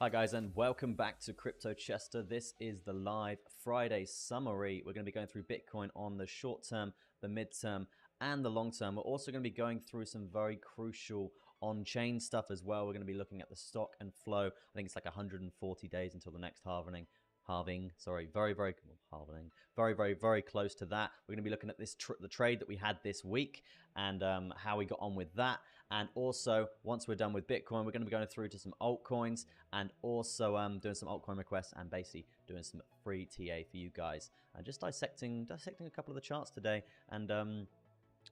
Hi guys, and welcome back to Cryptochesterg. This is the live Friday summary. We're going to be going through Bitcoin on the short term, the mid-term, and the long term. We're also going to be going through some very crucial on-chain stuff as well. We're going to be looking at the stock and flow. I think it's like 140 days until the next halving. Very close to that. We're going to be looking at this the trade that we had this week and how we got on with that. And also, once we're done with Bitcoin, we're going to be going through to some altcoins and also doing some altcoin requests and basically doing some free TA for you guys. And just dissecting a couple of the charts today and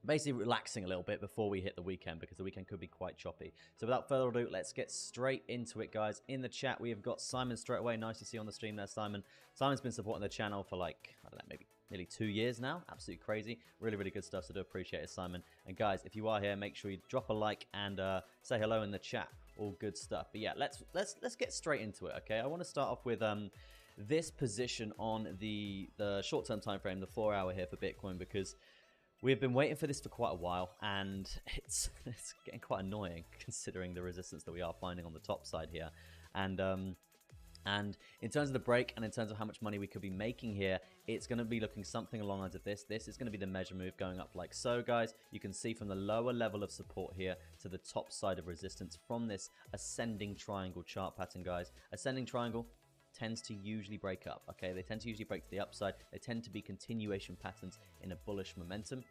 basically relaxing a little bit before we hit the weekend, because the weekend could be quite choppy. So without further ado, let's get straight into it, guys. In the chat, we have got Simon straight away. Nice to see you on the stream there, Simon. Simon's been supporting the channel for like, I don't know, maybe nearly 2 years now. Absolutely crazy. Really good stuff, so do appreciate it, Simon. And guys, if you are here, make sure you drop a like and say hello in the chat. All good stuff. But yeah, let's get straight into it, okay? I want to start off with this position on the short-term time frame, the 4 hour here for Bitcoin, because we've been waiting for this for quite a while, and it's getting quite annoying considering the resistance that we are finding on the top side here. And in terms of the break and in terms of how much money we could be making here, it's going to be looking something along the lines of this. This is going to be the measure move going up like so, guys. You can see from the lower level of support here to the top side of resistance from this ascending triangle chart pattern, guys. Ascending triangle tends to usually break up, okay? They tend to usually break to the upside. They tend to be continuation patterns in a bullish momentum.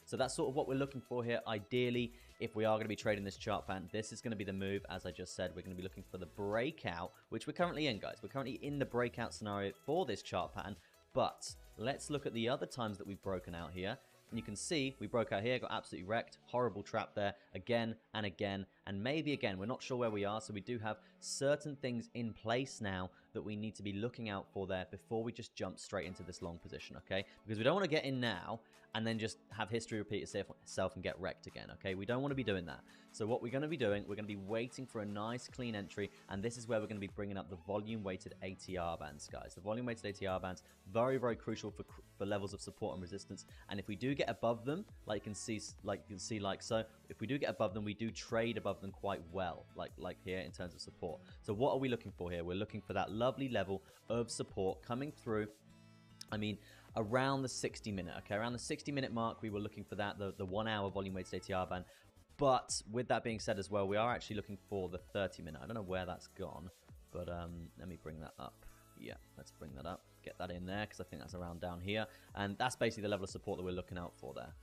So that's sort of what we're looking for here. Ideally, if we are going to be trading this chart pattern, this is going to be the move. As I just said, we're going to be looking for the breakout, which we're currently in, guys. We're currently in the breakout scenario for this chart pattern, but let's look at the other times that we've broken out here. And you can see we broke out here, got absolutely wrecked, horrible trap there, again and again, and maybe again. We're not sure where we are, so we do have certain things in place now that we need to be looking out for there before we just jump straight into this long position, okay? Because we don't want to get in now and then just have history repeat itself and get wrecked again, okay? We don't want to be doing that. So what we're going to be doing, we're going to be waiting for a nice clean entry, and this is where we're going to be bringing up the volume-weighted ATR bands, guys. The volume-weighted ATR bands, very crucial for levels of support and resistance, and if we do get above them, like you can see so, if we do get above them, we do trade above them quite well, like here in terms of support. So what are we looking for here? We're looking for that lovely level of support coming through. I mean, around the 60-minute, okay? Around the 60-minute mark, we were looking for that, the 1 hour volume-weighted ATR band. But with that being said as well, we are actually looking for the 30-minute. I don't know where that's gone, but let me bring that up. Yeah, let's bring that up. Get that in there, because I think that's around down here. And that's basically the level of support that we're looking out for there.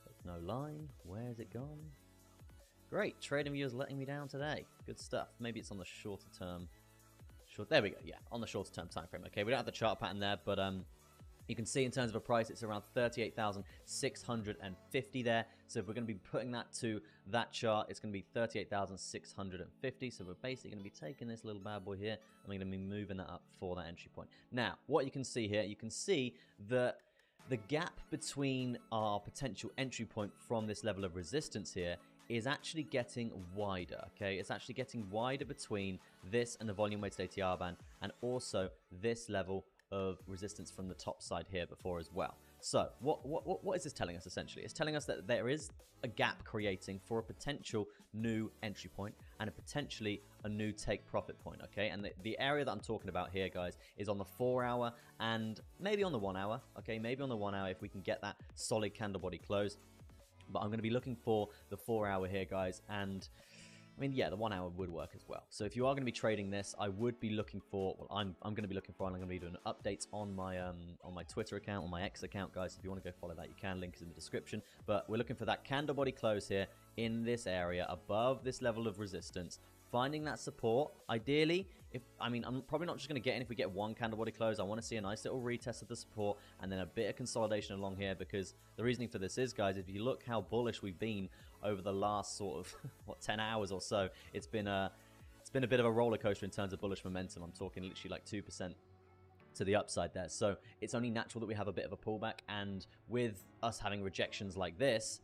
There's no line. Where's it gone? Great. Trading View is letting me down today. Good stuff. Maybe it's on the shorter term. There we go. Yeah, on the shorter term time frame. Okay, we don't have the chart pattern there, but you can see in terms of a price, it's around 38,650 there. So if we're going to be putting that to that chart, it's going to be 38,650. So we're basically going to be taking this little bad boy here, and we're going to be moving that up for that entry point. Now, what you can see here, you can see that the gap between our potential entry point from this level of resistance here is actually getting wider, okay? It's actually getting wider between this and the volume-weighted ATR band, and also this level of resistance from the top side here before as well. So what is this telling us essentially? It's telling us that there is a gap creating for a potential new entry point and a potentially a new take profit point, okay? And the area that I'm talking about here, guys, is on the 4 hour and maybe on the 1 hour, okay? Maybe on the 1 hour if we can get that solid candle body close. But I'm going to be looking for the 4 hour here, guys, and I mean, yeah, the 1 hour would work as well. So if you are going to be trading this, I would be looking for, well, I'm going to be looking for, and I'm going to be doing updates on my Twitter account, on my X account, guys. If you want to go follow that, you can. Link is in the description. But we're looking for that candle body close here in this area above this level of resistance. Finding that support, ideally, I'm probably not just going to get in if we get one candle body close. I want to see a nice little retest of the support and then a bit of consolidation along here, because the reasoning for this is, guys, if you look how bullish we've been over the last sort of, 10 hours or so, it's been a bit of a roller coaster in terms of bullish momentum. I'm talking literally like 2% to the upside there. So it's only natural that we have a bit of a pullback, and with us having rejections like this,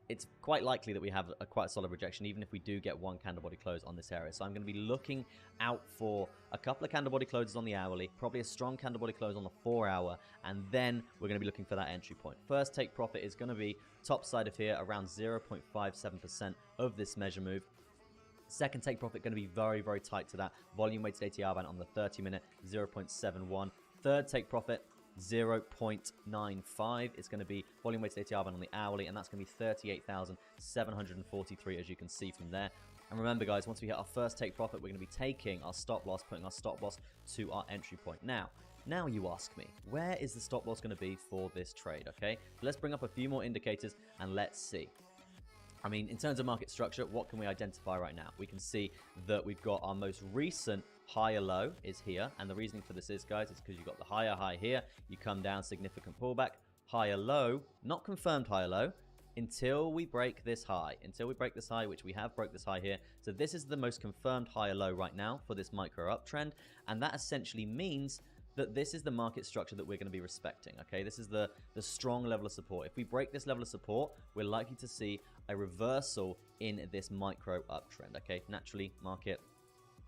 it's quite likely that we have a quite solid rejection, even if we do get one candle body close on this area. So I'm going to be looking out for a couple of candle body closes on the hourly, probably a strong candle body close on the 4 hour, and then we're going to be looking for that entry point. First take profit is going to be top side of here, around 0.57% of this measure move. Second take profit going to be very, very tight to that. Volume weighted ATR band on the 30-minute, 0.71. Third take profit, 0.95. It's going to be volume weighted ATR band on the hourly, and that's going to be 38,743, as you can see from there. And remember, guys, once we hit our first take profit, we're going to be taking our stop loss, putting our stop loss to our entry point. Now you ask me, where is the stop loss going to be for this trade, okay? Let's bring up a few more indicators and let's see. I mean, in terms of market structure, what can we identify right now? We can see that we've got our most recent higher low is here. And the reasoning for this is, guys, is because you've got the higher high here. You come down, significant pullback. Higher low, not confirmed higher low, until we break this high. Until we break this high, which we have broke this high here. So this is the most confirmed higher low right now for this micro uptrend. And that essentially means that this is the market structure that we're going to be respecting, okay? This is the strong level of support. If we break this level of support, we're likely to see a reversal in this micro uptrend, okay? Naturally, market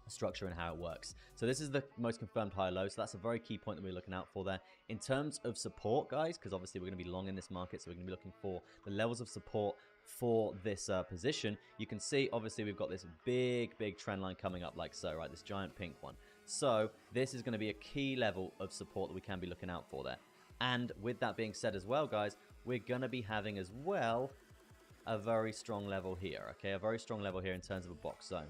structure and how it works. So this is the most confirmed high low, so that's a very key point that we're looking out for there. In terms of support, guys, because obviously we're going to be long in this market, so we're going to be looking for the levels of support for this position. You can see, obviously, we've got this big trend line coming up like so, right? This giant pink one. So this is going to be a key level of support that we can be looking out for there. And with that being said as well, guys, we're going to be having as well a very strong level here, okay? A very strong level here in terms of a box zone.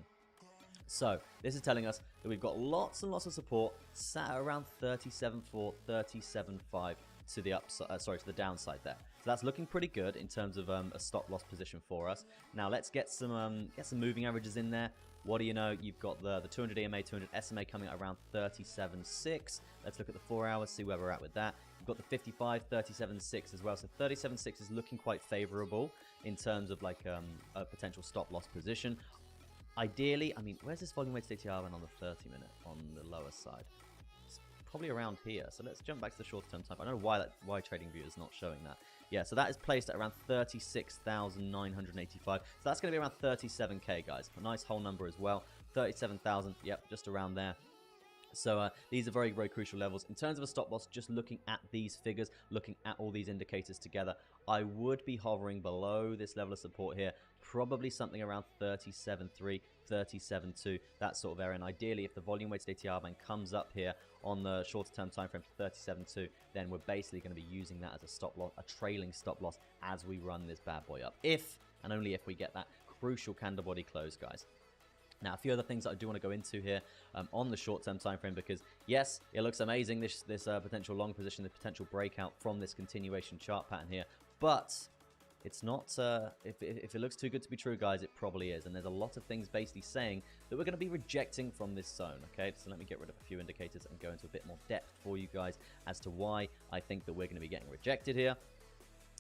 So this is telling us that we've got lots and lots of support sat around 37.4, 37.5 to the upside, to the downside there. So that's looking pretty good in terms of a stop loss position for us. Now let's get some moving averages in there. What do you know? You've got the 200 EMA, 200 SMA coming at around 37.6. Let's look at the 4 hours, see where we're at with that. You've got the 55, 37.6 as well. So 37.6 is looking quite favorable in terms of like a potential stop loss position. Ideally, I mean, where's this volume weighted ATR on the 30-minute on the lower side? It's probably around here. So let's jump back to the short-term time. I don't know why TradingView is not showing that. Yeah, so that is placed at around 36,985. So that's going to be around 37K, guys. A nice whole number as well. 37,000, yep, just around there. So these are very, very crucial levels. In terms of a stop loss, just looking at these figures, looking at all these indicators together, I would be hovering below this level of support here, probably something around 37.3, 37.2, that sort of area. And ideally, if the volume weighted ATR band comes up here on the shorter term time frame to 37.2, then we're basically going to be using that as a stop loss, a trailing stop loss as we run this bad boy up. If and only if we get that crucial candle body close, guys. Now, a few other things that I do want to go into here on the short-term time frame, because yes, it looks amazing, this potential long position, the potential breakout from this continuation chart pattern here, but it's not, if it looks too good to be true, guys, it probably is. And there's a lot of things basically saying that we're going to be rejecting from this zone, okay? So let me get rid of a few indicators and go into a bit more depth for you guys as to why I think that we're going to be getting rejected here.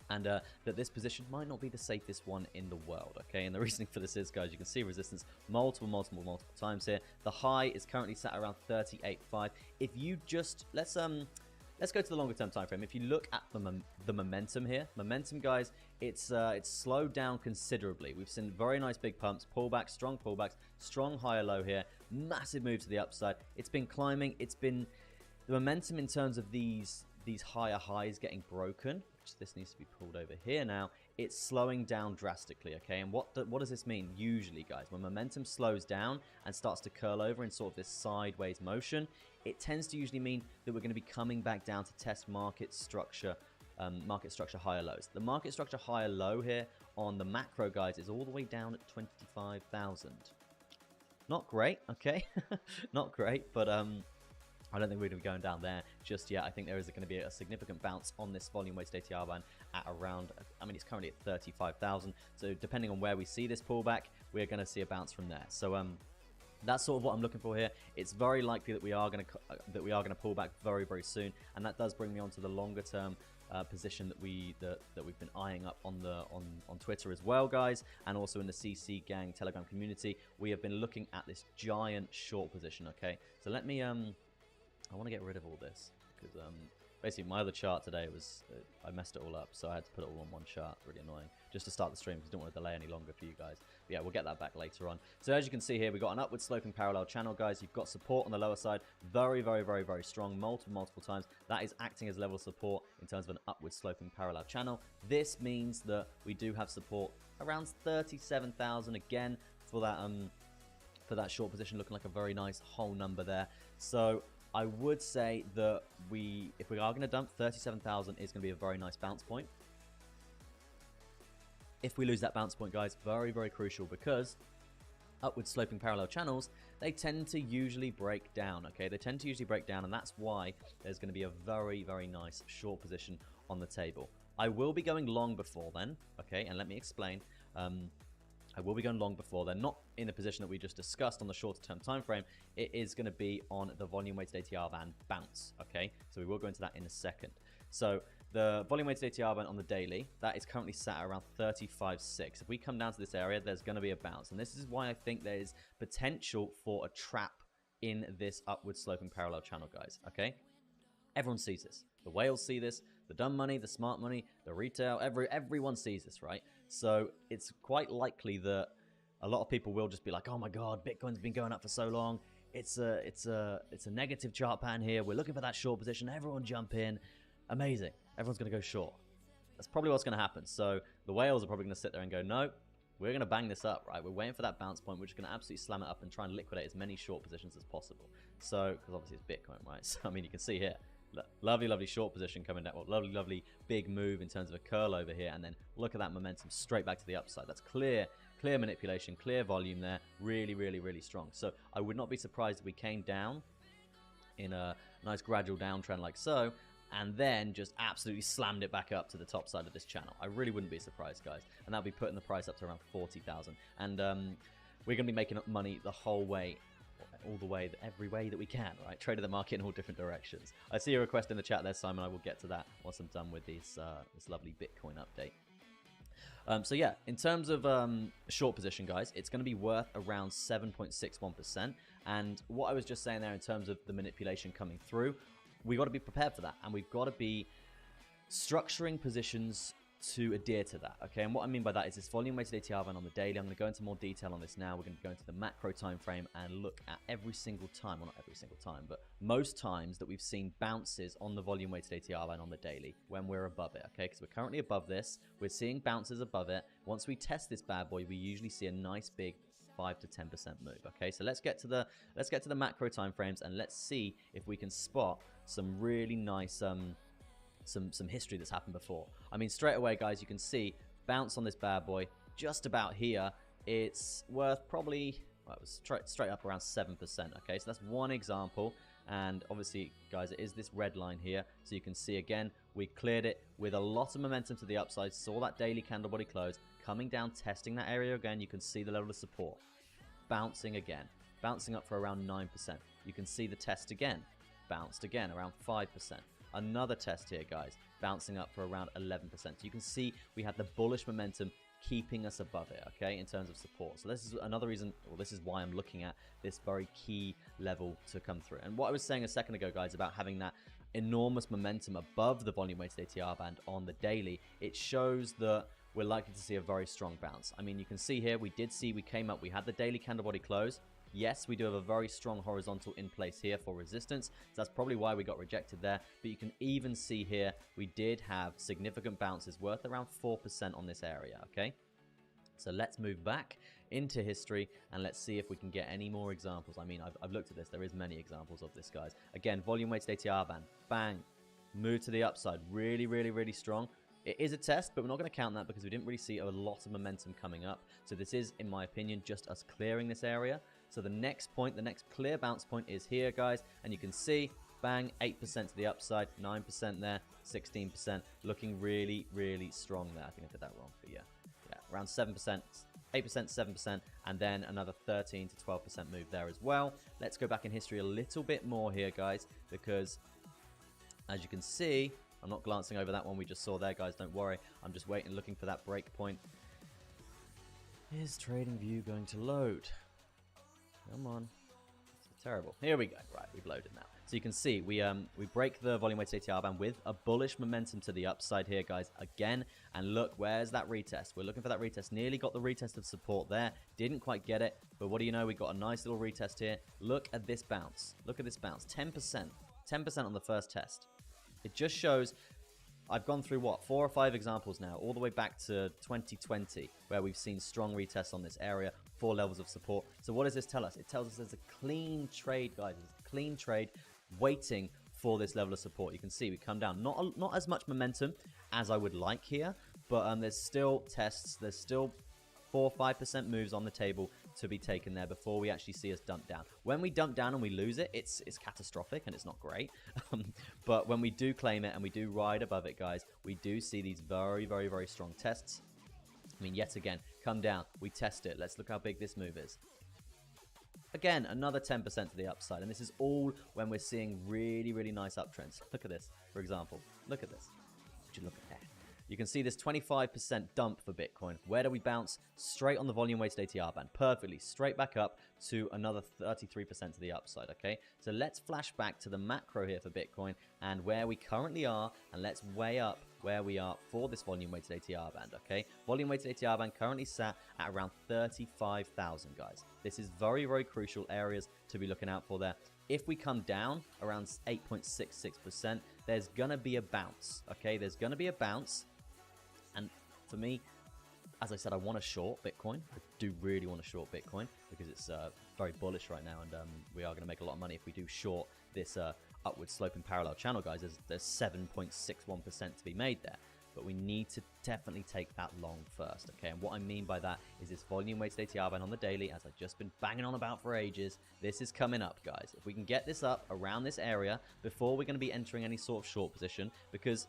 And that this position might not be the safest one in the world, okay? And the reasoning for this is, guys, you can see resistance multiple times here. The high is currently sat around 38.5. If you just, let's go to the longer term time frame. If you look at the momentum here, guys, it's slowed down considerably. We've seen very nice big pumps, pullbacks, strong higher low here, massive move to the upside. It's been climbing. It's been the momentum in terms of these higher highs getting broken. This needs to be pulled over here now. It's slowing down drastically, okay? And what does this mean? Usually, guys, when momentum slows down and starts to curl over in sort of this sideways motion, it tends to usually mean that we're going to be coming back down to test market structure higher lows. The market structure higher low here on the macro, guys, is all the way down at 25,000. Not great, okay? Not great, but I don't think we're going to be going down there just yet. I think there is going to be a significant bounce on this volume weighted ATR band at around, I mean, it's currently at 35,000. So depending on where we see this pullback, we're going to see a bounce from there. So that's sort of what I'm looking for here. It's very likely that we are going to pull back very, very soon, and that does bring me on to the longer term position that we've been eyeing up on Twitter as well, guys, and also in the CC Gang Telegram community. We have been looking at this giant short position. Okay, so let me I want to get rid of all this because basically my other chart today was I messed it all up, so I had to put it all on one chart. Really annoying. Just to start the stream because I don't want to delay any longer for you guys. But yeah, we'll get that back later on. So as you can see here, we've got an upward sloping parallel channel, guys. You've got support on the lower side, very strong, multiple times. That is acting as level of support in terms of an upward sloping parallel channel. This means that we do have support around 37,000 again for that for that short position, looking like a very nice whole number there. So I would say that if we are going to dump, 37,000 is going to be a very nice bounce point. If we lose that bounce point, guys, very, very crucial, because upward sloping parallel channels, they tend to usually break down, okay? They tend to usually break down, and that's why there's going to be a very, very nice short position on the table. I will be going long before then, okay? And let me explain. I will be going long before then, not in the position that we just discussed on the shorter term time frame. It is going to be on the volume weighted ATR band bounce, okay? So we will go into that in a second. So the volume weighted ATR band on the daily, that is currently sat around 35.6. If we come down to this area, there's going to be a bounce. And this is why I think there is potential for a trap in this upward sloping parallel channel, guys, okay? Everyone sees this. The whales see this. The dumb money, the smart money, the retail, everyone sees this, right? So it's quite likely that a lot of people will just be like, oh my God, Bitcoin's been going up for so long. It's a negative chart pattern here. We're looking for that short position. Everyone jump in. Amazing. Everyone's going to go short. That's probably what's going to happen. So the whales are probably going to sit there and go, no, we're going to bang this up, right? We're waiting for that bounce point. We're just going to absolutely slam it up and try and liquidate as many short positions as possible. So, because obviously it's Bitcoin, right? So, I mean, you can see here, lovely, lovely short position coming down. Well, lovely, lovely big move in terms of a curl over here. And then look at that momentum straight back to the upside. That's clear manipulation, clear volume there. Really, really, really strong. So I would not be surprised if we came down in a nice gradual downtrend like so, and then just absolutely slammed it back up to the top side of this channel. I really wouldn't be surprised, guys. And that'll be putting the price up to around 40,000. And we're going to be making up money the whole way, all the way, every way that we can, right? Traded the market in all different directions. I see a request in the chat there, Simon. I will get to that once I'm done with this lovely Bitcoin update. So yeah, in terms of short position, guys, it's going to be worth around 7.61%. And what I was just saying there in terms of the manipulation coming through, we got to be prepared for that, and we've got to be structuring positions to adhere to that, okay? And what I mean by that is this volume weighted ATR band on the daily. I'm going to go into more detail on this now. We're going to go into the macro time frame and look at every single time, well, not every single time, but most times that we've seen bounces on the volume weighted ATR band on the daily when we're above it, okay? Because we're currently above this. We're seeing bounces above it. Once we test this bad boy, we usually see a nice big 5 to 10% move, okay? So let's get to the macro time frames, and let's see if we can spot some really nice some history that's happened before. I mean, straight away, guys, you can see bounce on this bad boy just about here. It's worth probably, well, it was straight up around 7%, okay? So that's one example. And obviously, guys, it is this red line here. So you can see, again, we cleared it with a lot of momentum to the upside, saw that daily candle body close, coming down, testing that area again. You can see the level of support, bouncing again, bouncing up for around 9%. You can see the test again, bounced again around 5%. Another test here, guys, bouncing up for around 11%. So you can see we had the bullish momentum keeping us above it, okay, in terms of support. So this is another reason, well, this is why I'm looking at this very key level to come through. And what I was saying a second ago, guys, about having that enormous momentum above the volume weighted ATR band on the daily, it shows that we're likely to see a very strong bounce. I mean, you can see here, we came up, we had the daily candle body close. Yes, we do have a very strong horizontal in place here for resistance. So that's probably why we got rejected there. But you can even see here, we did have significant bounces worth around 4% on this area, okay? So let's move back into history and let's see if we can get any more examples. I mean, I've looked at this. There is many examples of this, guys. Again, volume weighted ATR band, bang, move to the upside. Really, really, really strong. It is a test, but we're not going to count that because we didn't really see a lot of momentum coming up. So this is, in my opinion, just us clearing this area. So the next point, the next clear bounce point is here, guys. And you can see, bang, 8% to the upside, 9% there, 16%. Looking really, really strong there. I think I did that wrong, but yeah. Yeah, around 7%, 8%, 7%, and then another 13 to 12% move there as well. Let's go back in history a little bit more here, guys, because as you can see, I'm not glancing over that one we just saw there, guys. Don't worry. I'm just waiting, looking for that break point. Is TradingView going to load? Come on. It's terrible. Here we go. Right, we've loaded now. So you can see we break the volume weighted ATR band with a bullish momentum to the upside here, guys, again. And look, where's that retest? We're looking for that retest. Nearly got the retest of support there. Didn't quite get it. But what do you know? We got a nice little retest here. Look at this bounce. Look at this bounce. 10%. 10% on the first test. It just shows, I've gone through, what, 4 or 5 examples now, all the way back to 2020, where we've seen strong retests on this area. 4 levels of support. So what does this tell us? It tells us there's a clean trade, guys. There's a clean trade waiting for this level of support. You can see we come down. Not as much momentum as I would like here, but there's still tests. There's still 4 or 5% moves on the table to be taken there before we actually see us dump down. When we dump down and we lose it, it's catastrophic and it's not great. But when we do claim it and we do ride above it, guys, we do see these very, very, very strong tests. I mean, yet again, come down, we test it. Let's look how big this move is. Again, another 10% to the upside. And this is all when we're seeing really, really nice uptrends. Look at this, for example. Look at this. Would you look at that? You can see this 25% dump for Bitcoin. Where do we bounce? Straight on the volume-weighted ATR band. Perfectly. Straight back up to another 33% to the upside, okay? So let's flash back to the macro here for Bitcoin and where we currently are, and let's weigh up where we are for this volume-weighted ATR band, okay? Volume-weighted ATR band currently sat at around 35,000, guys. This is very, very crucial areas to be looking out for there. If we come down around 8.66%, there's going to be a bounce, okay? There's going to be a bounce. And for me, as I said, I want to short Bitcoin. I do really want to short Bitcoin because it's very bullish right now, and we are going to make a lot of money if we do short this upward sloping parallel channel, guys. There's 7.61% to be made there, but we need to definitely take that long first, okay? And what I mean by that is this volume-weighted ATR band on the daily, as I've just been banging on about for ages. This is coming up, guys. If we can get this up around this area before we're going to be entering any sort of short position, because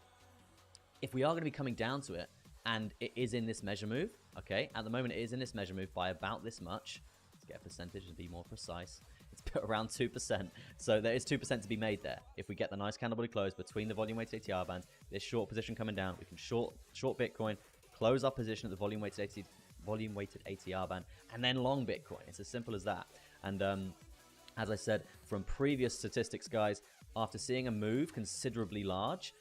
if we are going to be coming down to it, and it is in this measure move, okay? At the moment, it is in this measure move by about this much. Let's get a percentage and be more precise. It's around 2%. So there is 2% to be made there. If we get the nice candle body close between the volume-weighted ATR bands, this short position coming down, we can short Bitcoin, close our position at the volume-weighted ATR band, and then long Bitcoin. It's as simple as that. And as I said, from previous statistics, guys, after seeing a move considerably large,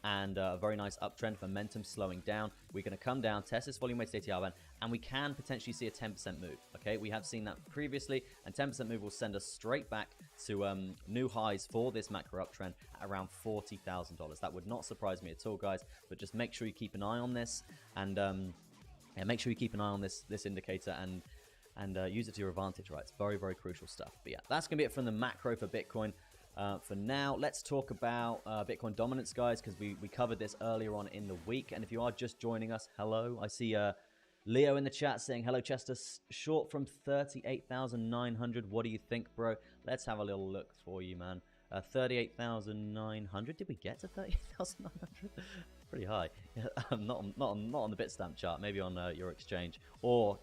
and a very nice uptrend, momentum slowing down, we're going to come down, test this volume-weighted ATR band, and we can potentially see a 10% move, okay? We have seen that previously, and 10% move will send us straight back to new highs for this macro uptrend at around $40,000. That would not surprise me at all, guys, but just make sure you keep an eye on this, and yeah, make sure you keep an eye on this indicator, and use it to your advantage, right? It's very, very crucial stuff. But yeah, that's going to be it from the macro for Bitcoin. For now, let's talk about Bitcoin dominance, guys, because we covered this earlier on in the week. And if you are just joining us, hello. I see Leo in the chat saying, hello, Chester, short from 38,900. What do you think, bro? Let's have a little look for you, man. 38,900. Did we get to 38,900? Pretty high. not on the Bitstamp chart. Maybe on your exchange. Or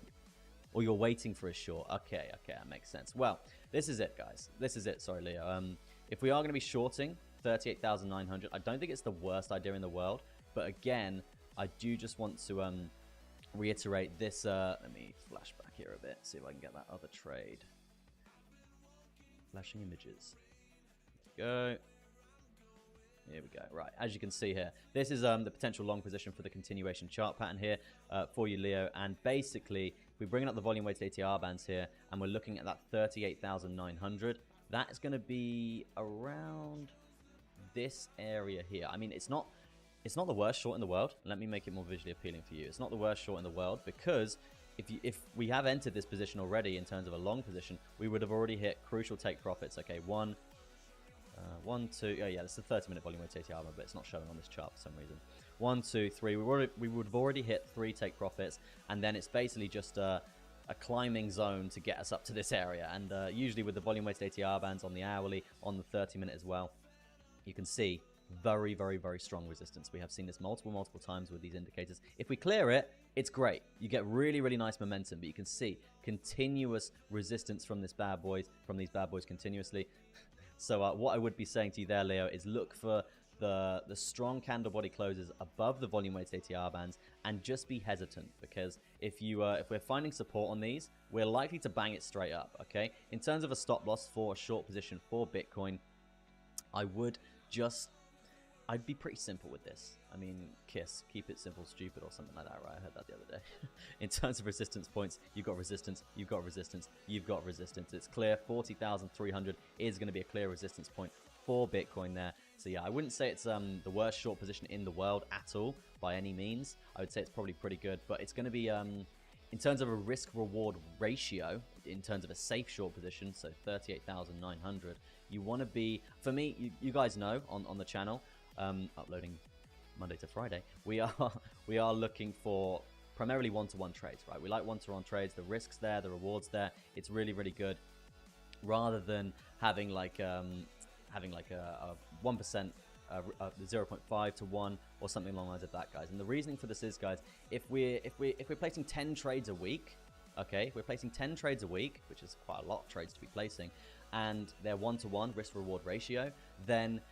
you're waiting for a short. Okay, that makes sense. Well, this is it, guys. This is it. Sorry, Leo. If we are going to be shorting 38,900, I don't think it's the worst idea in the world. But again, I do just want to reiterate this. Let me flash back here a bit, see if I can get that other trade. Flashing images. Go. Here we go. Right, as you can see here, this is the potential long position for the continuation chart pattern here for you, Leo. And basically, if we bring up the volume-weighted ATR bands here, and we're looking at that 38,900, that is going to be around this area here. I mean, it's not the worst short in the world. Let me make it more visually appealing for you. It's not the worst short in the world because if we have entered this position already in terms of a long position, we would have already hit crucial take profits. Okay, one, two. Oh yeah, that's the 30-minute volume-weighted ATR, but it's not showing on this chart for some reason. 1, 2, 3. We would have already hit 3 take profits, and then it's basically just a climbing zone to get us up to this area. And usually with the volume-weighted ATR bands on the hourly, on the 30-minute as well, you can see very, very, very strong resistance. We have seen this multiple times with these indicators. If we clear it, it's great. You get really, really nice momentum, but you can see continuous resistance from these bad boys continuously. So what I would be saying to you there, Leo, is look for the strong candle body closes above the volume-weighted ATR bands, and just be hesitant, because if we're finding support on these, we're likely to bang it straight up, okay? In terms of a stop loss for a short position for Bitcoin, I'd be pretty simple with this. I mean, KISS, keep it simple, stupid, or something like that, right? I heard that the other day. In terms of resistance points, you've got resistance, you've got resistance, you've got resistance. It's clear 40,300 is going to be a clear resistance point for Bitcoin there. So yeah, I wouldn't say it's the worst short position in the world at all by any means. I would say it's probably pretty good, but it's going to be In terms of a risk-reward ratio, in terms of a safe short position, so 38,900, you want to be, for me, you guys know on the channel, uploading Monday to Friday, we are looking for primarily one-to-one trades, right? We like one-to-one trades. The risks there, the rewards there. It's really, really good, rather than having like a 1%, 0.5 to 1 or something along the lines of that, guys. And the reasoning for this is, guys, if we're placing 10 trades a week, okay, if we're placing 10 trades a week, which is quite a lot of trades to be placing, and they're one-to-one risk-reward ratio, then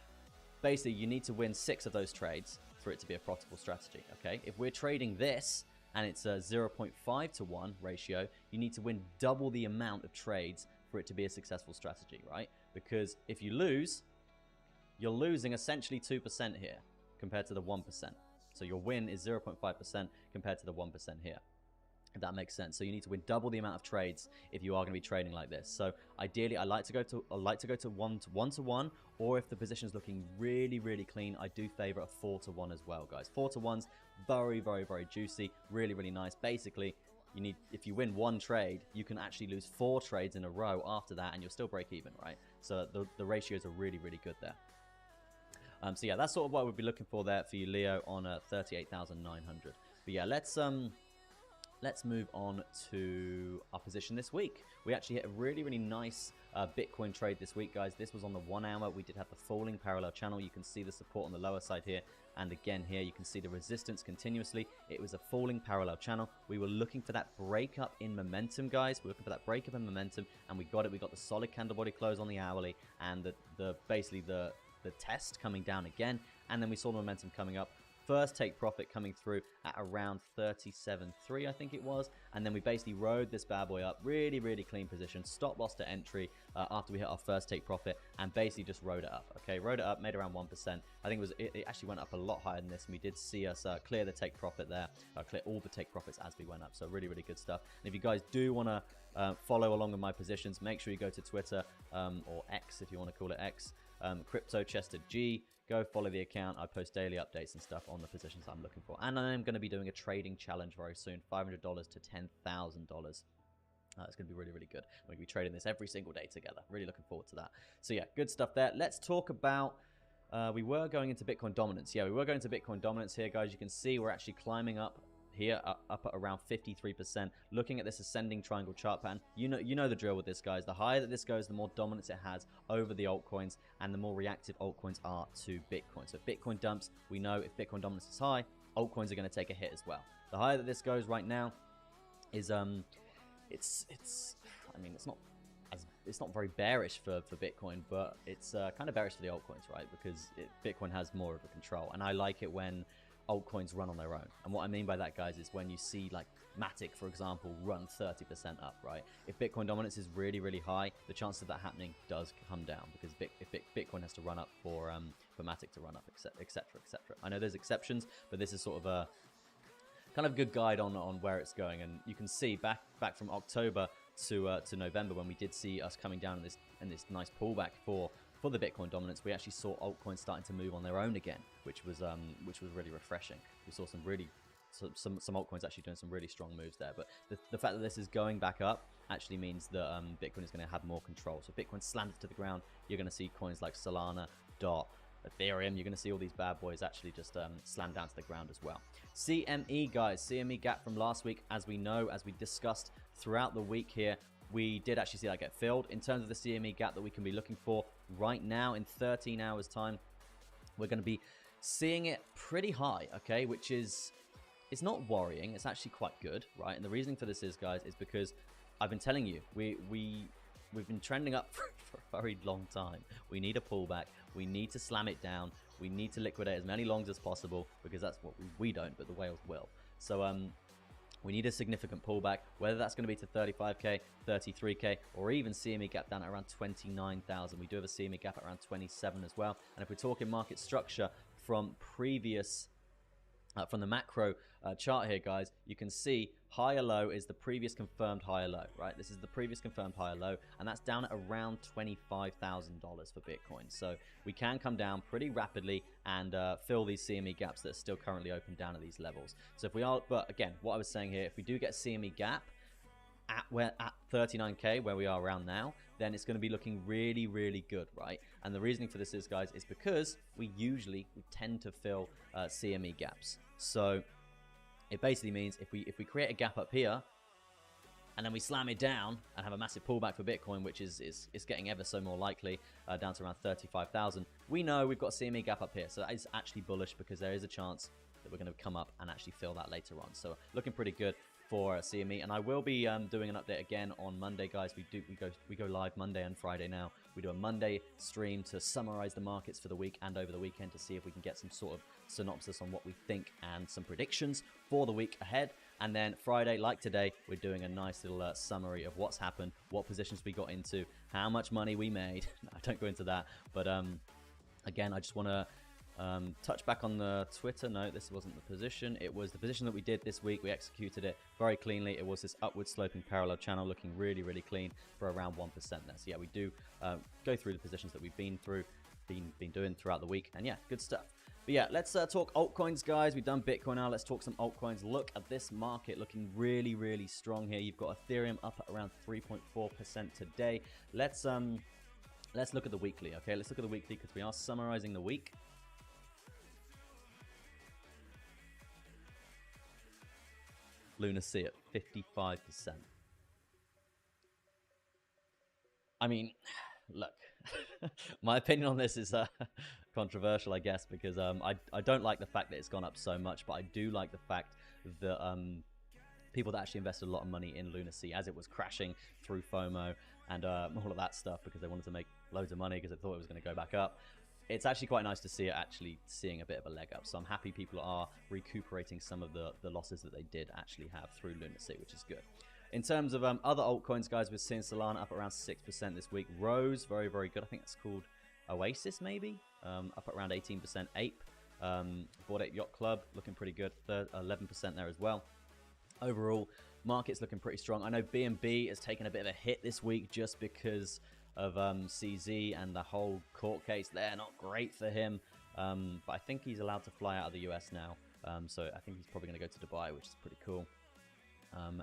basically you need to win 6 of those trades for it to be a profitable strategy, okay? If we're trading this and it's a 0.5 to 1 ratio, you need to win double the amount of trades for it to be a successful strategy, right? Because if you lose, you're losing essentially 2% here compared to the 1%. So your win is 0.5% compared to the 1% here, if that makes sense. So you need to win double the amount of trades if you are going to be trading like this. So ideally, I like to go to one-to-one, or if the position is looking really, really clean, I do favor a 4-to-1 as well, guys. 4-to-1's very, very, very juicy, really, really nice. Basically, you need, if you win 1 trade, you can actually lose 4 trades in a row after that, and you'll still break even, right? So the ratios are really, really good there. So yeah, that's sort of what we'd be looking for there for you, Leo, on 38,900. But yeah, let's move on to our position this week. We actually hit a really, really nice Bitcoin trade this week, guys. This was on the 1 hour. We did have the falling parallel channel. You can see the support on the lower side here. And again, here you can see the resistance continuously. It was a falling parallel channel. We were looking for that breakup in momentum, guys. We were looking for that breakup in momentum, and we got it. We got the solid candle body close on the hourly, and basically the test coming down again. And then we saw the momentum coming up. First take profit coming through at around 37.3, I think it was. And then we basically rode this bad boy up. Really, really clean position. Stop loss to entry after we hit our first take profit, and basically just rode it up. Okay, rode it up, made around 1%. I think it actually went up a lot higher than this, and we did see us clear the take profit there, clear all the take profits as we went up. So really, really good stuff. And if you guys do want to follow along with my positions, make sure you go to Twitter or X, if you want to call it X, cryptochesterg. Go follow the account. I post daily updates and stuff on the positions I'm looking for. And I am going to be doing a trading challenge very soon, $500 to $10,000. It's going to be really, really good. We're going to be trading this every single day together. Really looking forward to that. So yeah, good stuff there. Let's talk about, we were going into Bitcoin dominance. Yeah, we were going to Bitcoin dominance here, guys. You can see we're actually climbing up here, up at around 53%. Looking at this ascending triangle chart pattern, you know the drill with this, guys. The higher that this goes, the more dominance it has over the altcoins, and the more reactive altcoins are to Bitcoin. So if Bitcoin dumps, we know if Bitcoin dominance is high, altcoins are going to take a hit as well. The higher that this goes right now is I mean, it's not very bearish for Bitcoin, but it's kind of bearish for the altcoins, right? Because Bitcoin has more of a control, and I like it when altcoins run on their own. And what I mean by that, guys, is when you see like Matic, for example, run 30% up, right? If Bitcoin dominance is really, really high, the chance of that happening does come down, because Bitcoin has to run up for Matic to run up, etc., etc. I know there's exceptions, but this is sort of a kind of good guide on where it's going. And you can see back from October to November, when we did see us coming down in this nice pullback for the Bitcoin dominance, we actually saw altcoins starting to move on their own again, which was really refreshing. We saw some altcoins actually doing some really strong moves there. But the fact that this is going back up actually means that Bitcoin is going to have more control. So Bitcoin slams to the ground, you're going to see coins like Solana, DOT, Ethereum, you're going to see all these bad boys actually just slam down to the ground as well. CME, guys, CME gap from last week, as we know, as we discussed throughout the week here, we did actually see that get filled. In terms of the CME gap that we can be looking for right now, in 13 hours time, we're going to be seeing it pretty high, okay, which is, it's not worrying, it's actually quite good, right? And the reasoning for this is, guys, is because I've been telling you, we've been trending up for a very long time. We need a pullback, we need to slam it down, we need to liquidate as many longs as possible, because that's what we don't, but the whales will. So we need a significant pullback, whether that's going to be to 35k, 33k, or even CME gap down at around 29,000. We do have a CME gap at around 27 as well. And if we're talking market structure from previous, from the macro chart here, guys, you can see higher low is the previous confirmed higher low, right? This is the previous confirmed higher low, and that's down at around $25,000 for Bitcoin. So we can come down pretty rapidly and fill these CME gaps that are still currently open down at these levels. So if we are, but again, what I was saying here, if we do get a CME gap at 39K, where we are around now, then it's going to be looking really, really good, right? And the reasoning for this is, guys, is because we tend to fill CME gaps. So it basically means if we create a gap up here and then we slam it down and have a massive pullback for Bitcoin, which is getting ever so more likely, down to around 35,000, we know we've got a CME gap up here. So that is actually bullish, because there is a chance that we're going to come up and actually fill that later on. So looking pretty good for CME, and I will be doing an update again on Monday, guys. We go live Monday and Friday now. We do a Monday stream to summarize the markets for the week and over the weekend to see if we can get some sort of synopsis on what we think and some predictions for the week ahead. And then Friday, like today, we're doing a nice little summary of what's happened, what positions we got into, how much money we made. I don't go into that, but again, I just want to touch back on the Twitter note. This wasn't the position. It was the position that we did this week. We executed it very cleanly. It was this upward sloping parallel channel, looking really, really clean for around 1% there. So yeah, we do go through the positions that we've been doing throughout the week, and yeah, good stuff. But yeah, let's talk altcoins, guys. We've done Bitcoin now. Let's talk some altcoins. Look at this market looking really, really strong here. You've got Ethereum up at around 3.4% today. Let's look at the weekly. Okay, let's look at the weekly because we are summarizing the week. Lunacy at 55%. I mean, look, my opinion on this is controversial, I guess, because I don't like the fact that it's gone up so much, but I do like the fact that people that actually invested a lot of money in Lunacy as it was crashing through FOMO and all of that stuff, because they wanted to make loads of money because they thought it was going to go back up. It's actually quite nice to see it actually seeing a bit of a leg up. So I'm happy people are recuperating some of the losses that they did actually have through Lunacy, which is good. In terms of other altcoins, guys, we're seeing Solana up around 6% this week. Rose, very, very good. I think it's called Oasis, maybe. Up at around 18%. Ape, Bored Ape Yacht Club, looking pretty good. 11% there as well. Overall, market's looking pretty strong. I know BNB has taken a bit of a hit this week just because of CZ and the whole court case there. Not great for him, but I think he's allowed to fly out of the US now, so I think he's probably going to go to Dubai, which is pretty cool. And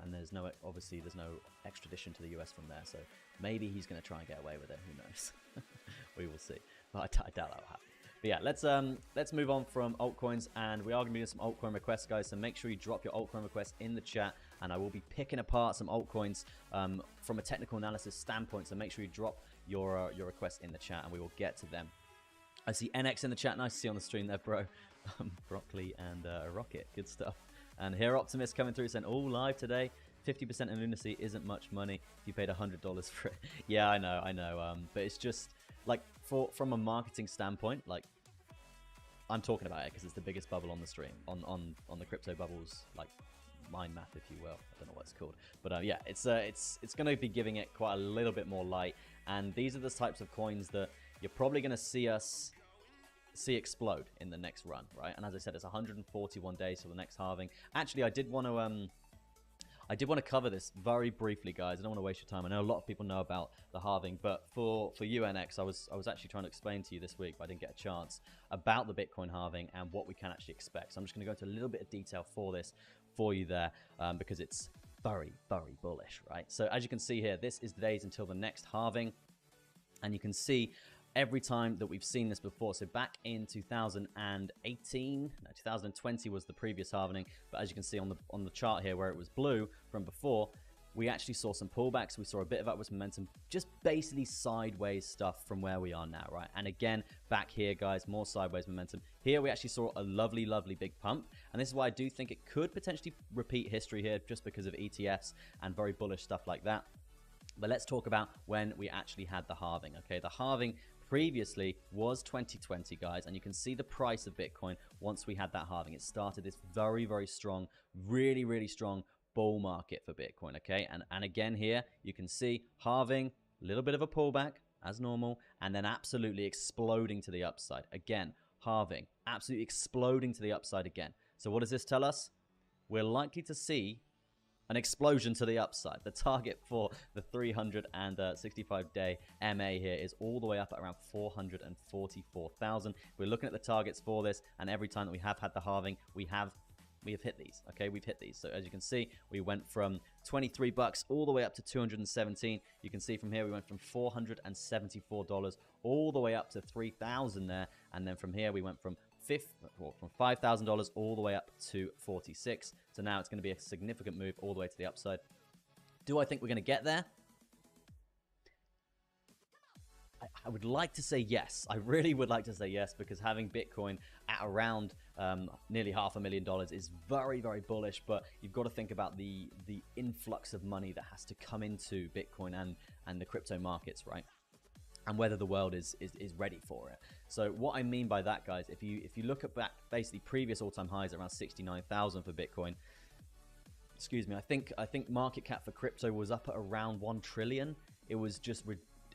obviously there's no extradition to the US from there, so maybe he's going to try and get away with it. Who knows? We will see, but I doubt that will happen. But yeah, let's move on from altcoins, and we are going to be doing some altcoin requests, guys. So make sure you drop your altcoin requests in the chat, and I will be picking apart some altcoins from a technical analysis standpoint. So make sure you drop your requests in the chat, and we will get to them. I see NX in the chat. Nice to see you on the stream there, bro. Broccoli and Rocket, good stuff. And here, Optimist coming through saying, all live today. 50% in Lunacy isn't much money if you paid $100 for it. Yeah, I know. But it's just like from a marketing standpoint, like I'm talking about it because it's the biggest bubble on the stream, on the crypto bubbles, like mind map, if you will. I don't know what it's called, but yeah, it's going to be giving it quite a little bit more light. And these are the types of coins that you're probably going to see explode in the next run, right? And as I said, it's 141 days till the next halving. Actually, I did want to cover this very briefly, guys. I don't want to waste your time. I know a lot of people know about the halving, but for UNX, I was actually trying to explain to you this week, but I didn't get a chance, about the Bitcoin halving and what we can actually expect. So I'm just going to go into a little bit of detail for you there, because it's very, very bullish, right? So as you can see here, this is the days until the next halving, and you can see every time that we've seen this before. So back in 2020 was the previous halving, but as you can see on the chart here where it was blue from before, we actually saw some pullbacks. We saw a bit of upwards momentum, just basically sideways stuff from where we are now, right? And again, back here, guys, more sideways momentum. Here we actually saw a lovely, lovely big pump, and this is why I do think it could potentially repeat history here, just because of ETFs and very bullish stuff like that. But let's talk about when we actually had the halving, okay? The halving previously was 2020, guys, and you can see the price of Bitcoin once we had that halving. It started this very, very strong, really, really strong bull market for Bitcoin, okay? And again here, you can see halving, a little bit of a pullback as normal, and then absolutely exploding to the upside. Again, halving, absolutely exploding to the upside again. So what does this tell us? we're likely to see an explosion to the upside. The target for the 365-day MA here is all the way up at around 444,000. We're looking at the targets for this, and every time that we have had the halving, we have hit these. Okay, we've hit these. So as you can see, we went from 23 bucks all the way up to 217. You can see from here we went from $474 all the way up to 3,000 there, and then from here we went from $5,000 all the way up to 46. So now it's going to be a significant move all the way to the upside. Do I think we're going to get there? I would like to say yes. I really would like to say yes, because having Bitcoin at around nearly $500,000 is very, very bullish. But you've got to think about the influx of money that has to come into Bitcoin and the crypto markets, right? And whether the world is ready for it. So what I mean by that, guys, if you look at back basically previous all-time highs around 69,000 for Bitcoin, excuse me, I think market cap for crypto was up at around 1 trillion. It was just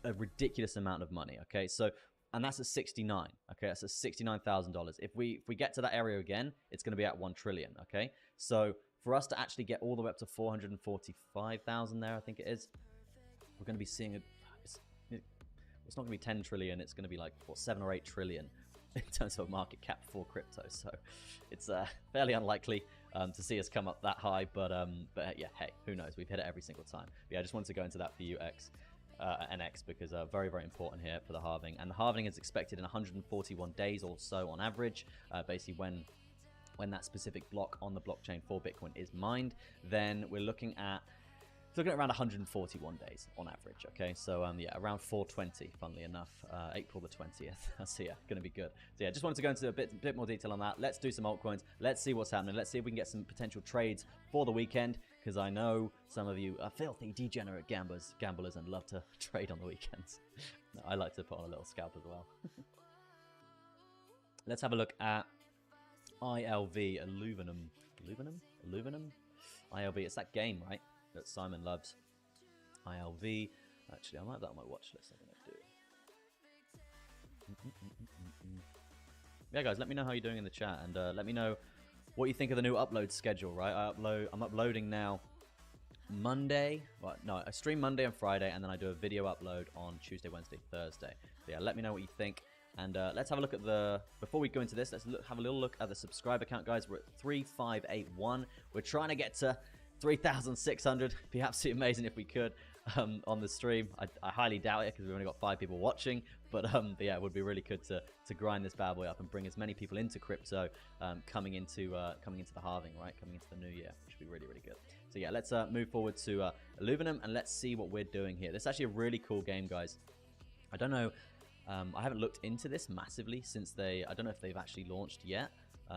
a ridiculous amount of money. Okay, so and that's at 69. Okay, that's at $69,000. If we get to that area again, it's going to be at 1 trillion. Okay, so for us to actually get all the way up to 445,000 there, I think it is, we're going to be seeing it's not going to be 10 trillion. It's going to be like, what, 7 or 8 trillion in terms of market cap for crypto. So it's fairly unlikely to see us come up that high. But yeah, hey, who knows? We've hit it every single time. But yeah, I just wanted to go into that for you, NX, because very, very important here for the halving. And the halving is expected in 141 days or so on average. Basically, when that specific block on the blockchain for Bitcoin is mined, then we're looking at around 141 days on average. Okay, so yeah, around 420, funnily enough, April the 20th. So yeah, going to be good. So yeah, just wanted to go into a bit more detail on that. Let's do some altcoins. Let's see what's happening. Let's see if we can get some potential trades for the weekend, because I know some of you are filthy, degenerate gamblers and love to trade on the weekends. No, I like to put on a little scalp as well. Let's have a look at ILV, Aluminum. ILV, it's that game, right, that Simon loves. ILV. Actually, I might have that on my watch list. I'm going to do. Yeah, guys, let me know how you're doing in the chat, and let me know what you think of the new upload schedule, right? I'm uploading now Monday. Well, no, I stream Monday and Friday, and then I do a video upload on Tuesday, Wednesday, Thursday. So yeah, let me know what you think. And let's have a look at before we go into this, let's have a little look at the subscriber count, guys. We're at 3,581. We're trying to get to 3,600. Be absolutely amazing if we could on the stream. I highly doubt it, because we've only got 5 people watching. But yeah, it would be really good to grind this bad boy up and bring as many people into crypto coming into the halving, right? Coming into the new year, which would be really, really good. So yeah, let's move forward to Aluminum, and let's see what we're doing here. This is actually a really cool game, guys. I don't know. I haven't looked into this massively since I don't know if they've actually launched yet.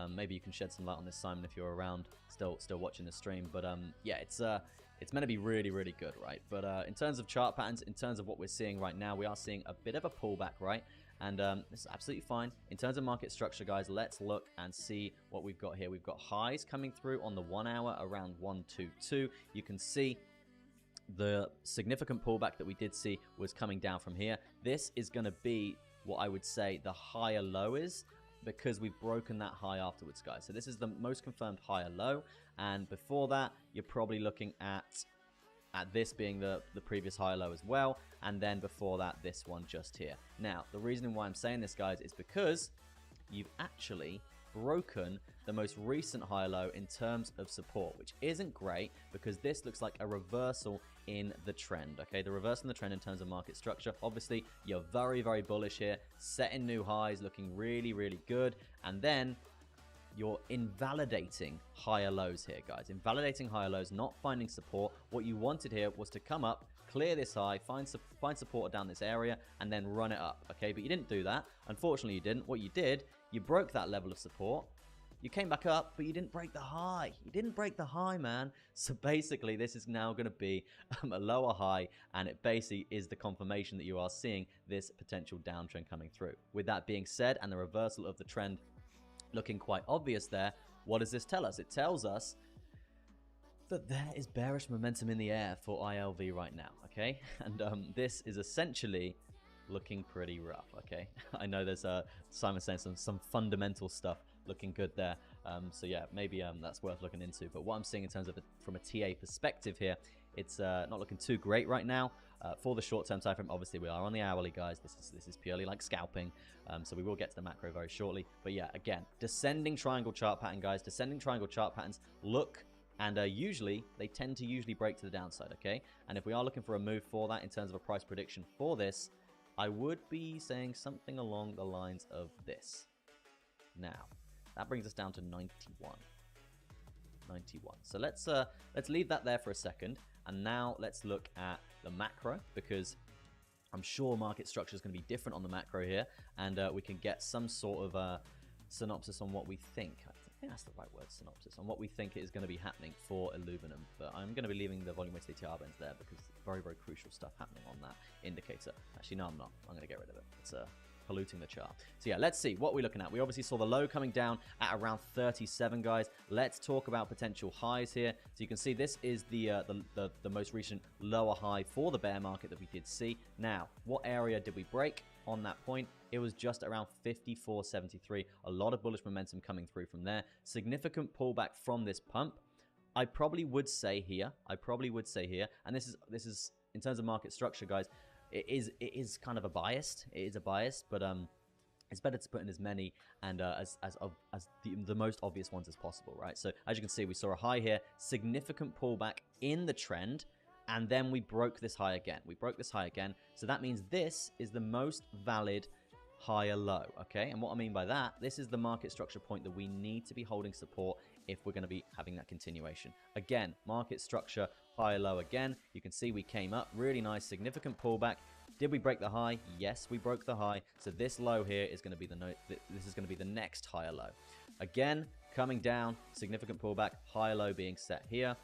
Maybe you can shed some light on this, Simon, if you're around still watching the stream. But yeah, it's meant to be really, really good, right? But in terms of chart patterns, in terms of what we're seeing right now, we are seeing a bit of a pullback, right? And this is absolutely fine. In terms of market structure, guys, let's look and see what we've got here. We've got highs coming through on the 1 hour around 122. You can see the significant pullback that we did see was coming down from here. This is going to be what I would say the higher low is, because we've broken that high afterwards, guys. So this is the most confirmed higher low, and before that, you're probably looking at this being the previous higher low as well, and then before that, this one just here. Now, the reason why I'm saying this, guys, is because you've actually broken the most recent high low in terms of support, which isn't great, because this looks like a reversal in the trend. Okay, the reversal in the trend in terms of market structure. Obviously, you're very, very bullish here, setting new highs, looking really, really good, and then you're invalidating higher lows here, guys. Invalidating higher lows, not finding support. What you wanted here was to come up, clear this high, find support down this area, and then run it up. Okay, but you didn't do that. Unfortunately, you didn't. What you did, you broke that level of support. You came back up, but you didn't break the high. You didn't break the high, man. So basically, this is now going to be a lower high, and it basically is the confirmation that you are seeing this potential downtrend coming through. With that being said, and the reversal of the trend looking quite obvious there, what does this tell us? It tells us that there is bearish momentum in the air for ILV right now, okay? And this is essentially looking pretty rough, okay? I know there's Simon saying some fundamental stuff looking good there. So yeah, maybe that's worth looking into. But what I'm seeing in terms of from a TA perspective here, it's not looking too great right now. For the short-term time frame, obviously we are on the hourly, guys. This is purely like scalping, so we will get to the macro very shortly. But yeah, again, descending triangle chart pattern, guys. Descending triangle chart patterns look, and usually they tend to break to the downside, okay? And if we are looking for a move for that in terms of a price prediction for this, I would be saying something along the lines of this. Now, that brings us down to 91. 91. So let's leave that there for a second, and now let's look at the macro, because I'm sure market structure is going to be different on the macro here, and we can get some sort of synopsis on what we think. I think that's the right word, synopsis, on what we think is going to be happening for aluminum. But I'm going to be leaving the volume weighted ATR bands there because very, very crucial stuff happening on that indicator. Actually, no, I'm not. I'm going to get rid of it. It's polluting the chart. So yeah, let's see what we're looking at. We obviously saw the low coming down at around 37, guys. Let's talk about potential highs here. So you can see this is the most recent lower high for the bear market that we did see. Now, what area did we break on that point? It was just around 54.73. A lot of bullish momentum coming through from there. Significant pullback from this pump. I probably would say here, and this is in terms of market structure, guys. It is kind of a biased. It is a bias, but it's better to put in as many and as the most obvious ones as possible, right? So as you can see, we saw a high here, significant pullback in the trend, and then we broke this high again. So that means this is the most valid higher low, okay? And what I mean by that, this is the market structure point that we need to be holding support if we're going to be having that continuation. Again, market structure, higher low again. You can see we came up, really nice, significant pullback. Did we break the high? Yes, we broke the high. So this low here is going to be the next higher low. Again, coming down, significant pullback, higher low being set here.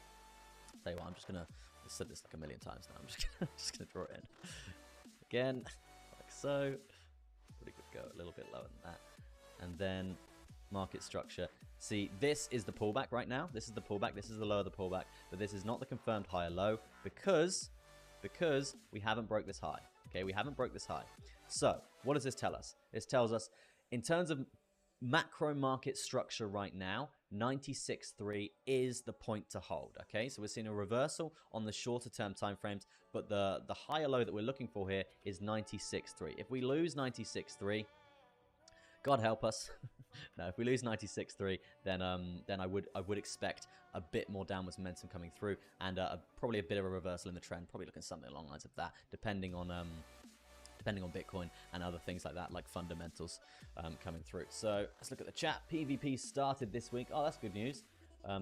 Tell you what, I'm just going to, I've said this like a million times now. I'm just going to draw it in. Again, like so. Probably could go a little bit lower than that. And then market structure. See, this is the pullback right now. This is the pullback. This is the low of the pullback. But this is not the confirmed higher low because we haven't broke this high. Okay, we haven't broke this high. So what does this tell us? This tells us in terms of macro market structure right now, 96.3 is the point to hold. Okay, so we're seeing a reversal on the shorter term time frames, but the higher low that we're looking for here is 96.3. If we lose 96.3, God help us. No, if we lose 96.3, then I would expect a bit more downwards momentum coming through, and probably a bit of a reversal in the trend. Probably looking something along the lines of that, depending on Bitcoin and other things like that, like fundamentals coming through. So let's look at the chat. PvP started this week. Oh, that's good news.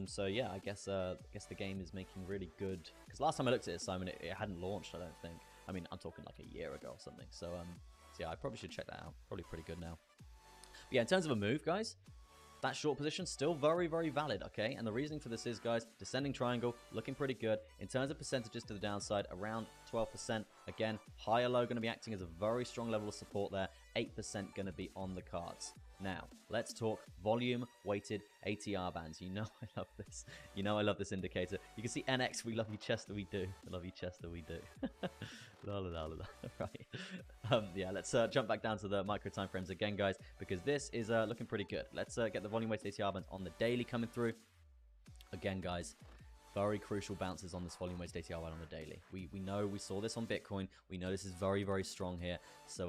So yeah, I guess the game is making really good. Because last time I looked at it, Simon, it hadn't launched, I don't think. I mean, I'm talking like a year ago or something. So yeah, I probably should check that out. Probably pretty good now. But yeah, in terms of a move, guys, that short position still very, very valid, okay? And the reasoning for this is, guys, descending triangle, looking pretty good. In terms of percentages to the downside, around 12%. Again, higher low going to be acting as a very strong level of support there. 8% going to be on the cards. Now, let's talk volume-weighted ATR bands. You know I love this. You know I love this indicator. You can see NX, we love you, Chester, we do. We love you, Chester, we do. La, la, la, la. Right. Yeah, let's jump back down to the micro time frames again, guys, because this is looking pretty good. Let's get the volume-weighted ATR bands on the daily coming through. Again, guys, very crucial bounces on this volume-weighted ATR band on the daily. We know, we saw this on Bitcoin. We know this is very, very strong here. So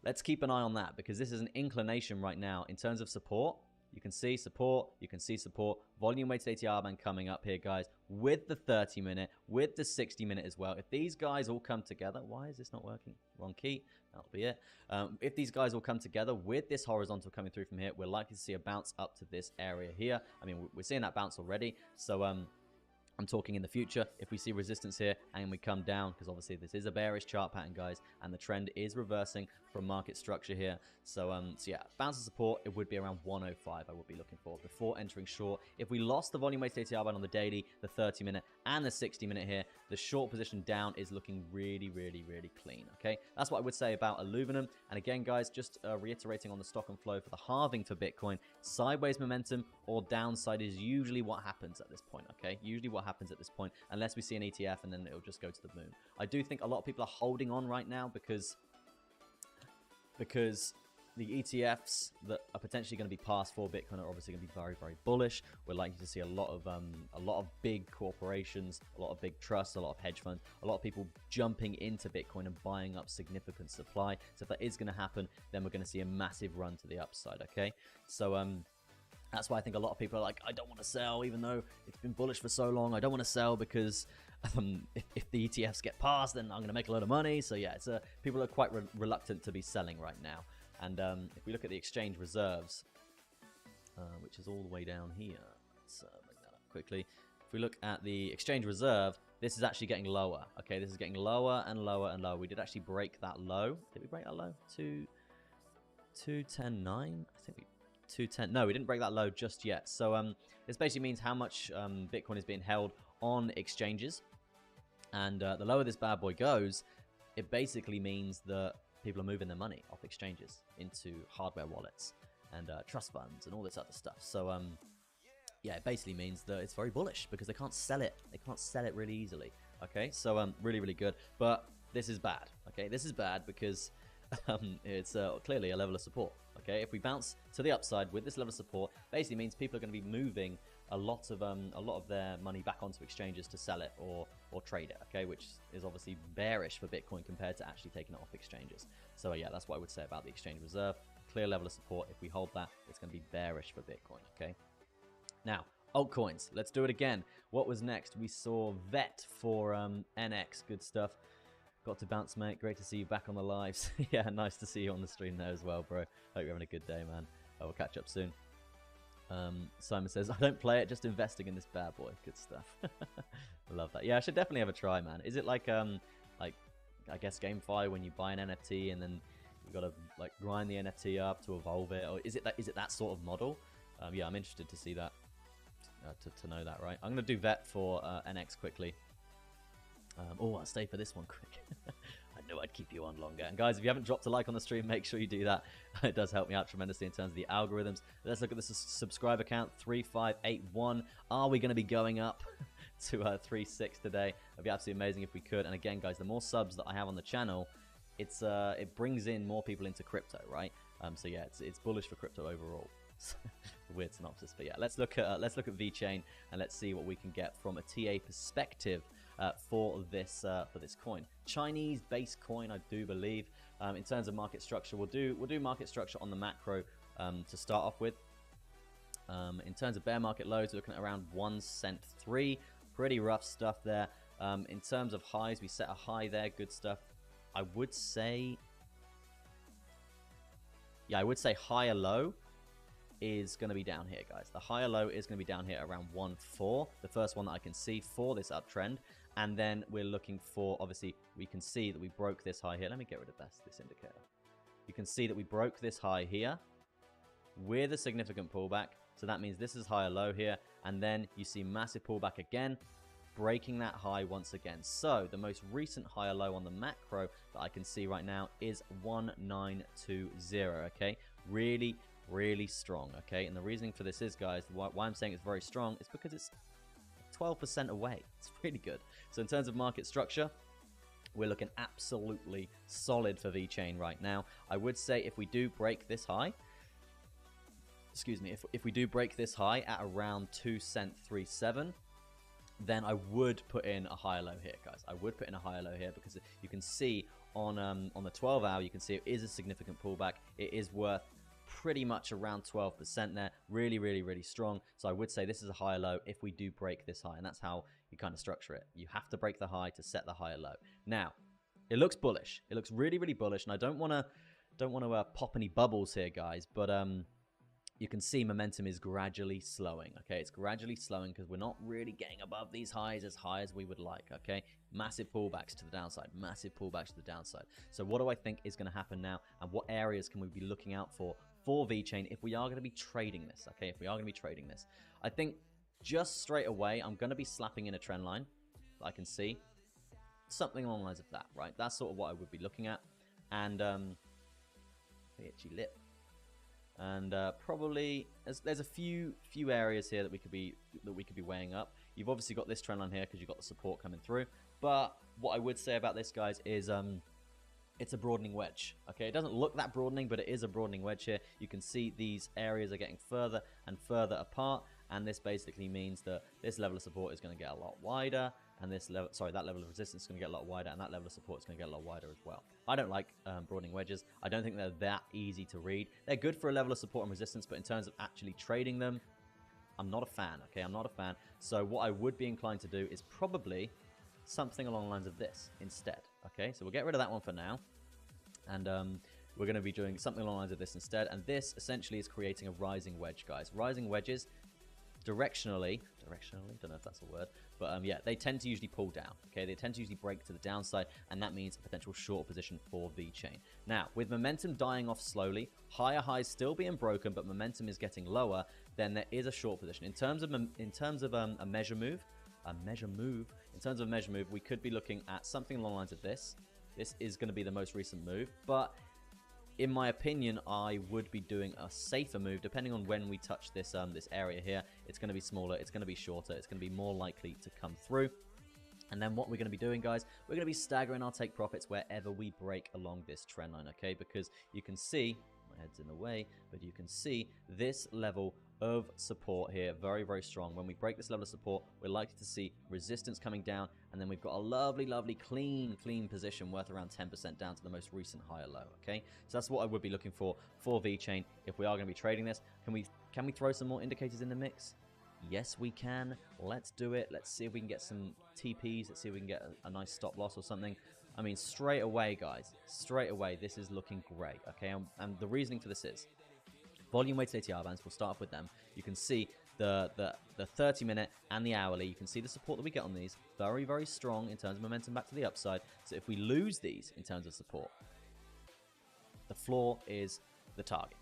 let's keep an eye on that, because this is an inclination right now in terms of support. You can see support, volume-weighted ATR band coming up here, guys, with the 30-minute, with the 60-minute as well. If these guys all come together, why is this not working? Wrong key, that'll be it. If these guys all come together with this horizontal coming through from here, we're likely to see a bounce up to this area here. I mean, we're seeing that bounce already, so I'm talking in the future, if we see resistance here and we come down, because obviously this is a bearish chart pattern, guys, and the trend is reversing from market structure here. So yeah, bounce of support, it would be around 105 I would be looking for before entering short. If we lost the volume-weighted ATR band on the daily, the 30-minute, and the 60-minute here, the short position down is looking really, really, really clean, okay? That's what I would say about aluminum. And again, guys, just reiterating on the stock and flow for the halving for Bitcoin, sideways momentum or downside is usually what happens at this point, okay? Usually what happens at this point, unless we see an ETF and then it'll just go to the moon. I do think a lot of people are holding on right now because the ETFs that are potentially going to be passed for Bitcoin are obviously going to be very, very bullish. We're likely to see a lot of big corporations, a lot of big trusts, a lot of hedge funds, a lot of people jumping into Bitcoin and buying up significant supply. So if that is going to happen, then we're going to see a massive run to the upside. Okay, so that's why I think a lot of people are like, I don't want to sell, even though it's been bullish for so long. I don't want to sell because if the ETFs get passed, then I'm going to make a lot of money. So yeah, people are quite reluctant to be selling right now. And if we look at the exchange reserves, which is all the way down here, let's bring that up quickly. If we look at the exchange reserve, this is actually getting lower. Okay, this is getting lower and lower and lower. We did actually break that low. Did we break that low? 210.9? I think we 210. No, we didn't break that low just yet. So this basically means how much Bitcoin is being held on exchanges. And the lower this bad boy goes, it basically means that people are moving their money off exchanges into hardware wallets and trust funds and all this other stuff. So yeah, it basically means that it's very bullish because they can't sell it. They can't sell it really easily. Okay, so really, really good. But this is bad. Okay, this is bad because it's clearly a level of support. Okay, if we bounce to the upside with this level of support, basically means people are going to be moving a lot of their money back onto exchanges to sell it or trade it. Okay, which is obviously bearish for Bitcoin compared to actually taking it off exchanges. So yeah, that's what I would say about the exchange reserve. Clear level of support. If we hold that, it's going to be bearish for Bitcoin. Okay. Now, altcoins. Let's do it again. What was next? We saw VET for NX. Good stuff. Got to bounce, mate. Great to see you back on the lives. Yeah, nice to see you on the stream there as well, bro. Hope you're having a good day, man. We'll catch up soon. Simon says, I don't play it, just investing in this bad boy. Good stuff. I love that. Yeah, I should definitely have a try, man. Is it like I guess GameFi when you buy an NFT and then you got to like grind the NFT up to evolve it, or is it that sort of model? Yeah, I'm interested to see that, to know that, right? I'm gonna do VET for NX quickly. Oh, I'll stay for this one quick. I knew I'd keep you on longer. And guys, if you haven't dropped a like on the stream, make sure you do that. It does help me out tremendously in terms of the algorithms. Let's look at this subscriber count, 3581. Are we going to be going up to 36 today? That'd be absolutely amazing if we could. And again, guys, the more subs that I have on the channel, it brings in more people into crypto, right? So yeah, it's bullish for crypto overall. Weird synopsis, but yeah, let's look at VeChain and let's see what we can get from a TA perspective for this coin. Chinese base coin, I do believe. In terms of market structure, we'll do market structure on the macro to start off with. In terms of bear market lows, we're looking at around 1 cent 3. Pretty rough stuff there. In terms of highs, we set a high there. Good stuff. I would say higher low is going to be down here, guys. The higher low is going to be down here around 1.4, the first one that I can see for this uptrend. And then we're looking for, obviously, we can see that we broke this high here. Let me get rid of this indicator. You can see that we broke this high here with a significant pullback. So that means this is higher low here. And then you see massive pullback again, breaking that high once again. So the most recent higher low on the macro that I can see right now is 1920, okay? Really strong, okay? And the reasoning for this is, guys, why I'm saying it's very strong is because it's 12% away. It's really good. So in terms of market structure, we're looking absolutely solid for VeChain right now. I would say if we do break this high, excuse me, if we do break this high at around 2 cent 37, then I would put in a higher low here, guys. I would put in a higher low here because you can see on the 12 hour, you can see it is a significant pullback. It is worth pretty much around 12% there. Really strong. So I would say this is a higher low if we do break this high, and that's how you kind of structure it. You have to break the high to set the higher low. Now, it looks bullish. It looks really bullish, and I don't want to pop any bubbles here, guys, but you can see momentum is gradually slowing, okay? It's gradually slowing because we're not really getting above these highs as high as we would like, okay? Massive pullbacks to the downside, massive pullbacks to the downside. So what do I think is going to happen now, and what areas can we be looking out for VeChain if we are going to be trading this, okay? If we are going to be trading this, I think just straight away, I'm going to be slapping in a trend line that I can see. Something along the lines of that, right? That's sort of what I would be looking at. And, itchy lip. And probably there's a few areas here that we could be weighing up. You've obviously got this trend line here because you've got the support coming through. But what I would say about this, guys, is it's a broadening wedge. Okay, it doesn't look that broadening, but it is a broadening wedge here. You can see these areas are getting further and further apart, and this basically means that this level of support is going to get a lot wider, and this level, sorry, that level of resistance is going to get a lot wider, and that level of support is going to get a lot wider as well. I don't like broadening wedges. I don't think they're that easy to read. They're good for a level of support and resistance, but in terms of actually trading them, I'm not a fan. Okay, I'm not a fan. So what I would be inclined to do is probably something along the lines of this instead. Okay, so we'll get rid of that one for now, and we're going to be doing something along the lines of this instead. And this essentially is creating a rising wedge, guys. Rising wedges directionally, don't know if that's a word, but yeah, they tend to usually pull down. Okay, they tend to usually break to the downside, and that means a potential short position for VeChain. Now, with momentum dying off slowly, higher highs still being broken, but momentum is getting lower, then there is a short position. In terms of a measure move, in terms of a measure move, we could be looking at something along the lines of this. This is going to be the most recent move, but in my opinion, I would be doing a safer move depending on when we touch this this area here. It's going to be smaller, it's going to be shorter, it's going to be more likely to come through. And then what we're going to be doing, guys, we're going to be staggering our take profits wherever we break along this trend line, okay? Because you can see, my head's in the way, but you can see this level of support here, very, very strong. When we break this level of support, we're likely to see resistance coming down, and then we've got a lovely, lovely, clean position worth around 10% down to the most recent higher low, okay? So that's what I would be looking for VeChain if we are going to be trading this. Can we throw some more indicators in the mix? Yes, we can. Let's do it. Let's see if we can get some TPs. Let's see if we can get a nice stop loss or something. I mean, straight away, guys, straight away, this is looking great, okay? And the reasoning for this is volume weighted ATR bands. We'll start off with them. You can see the 30-minute and the hourly. You can see the support that we get on these. Very, very strong in terms of momentum back to the upside. So if we lose these in terms of support, the floor is the target.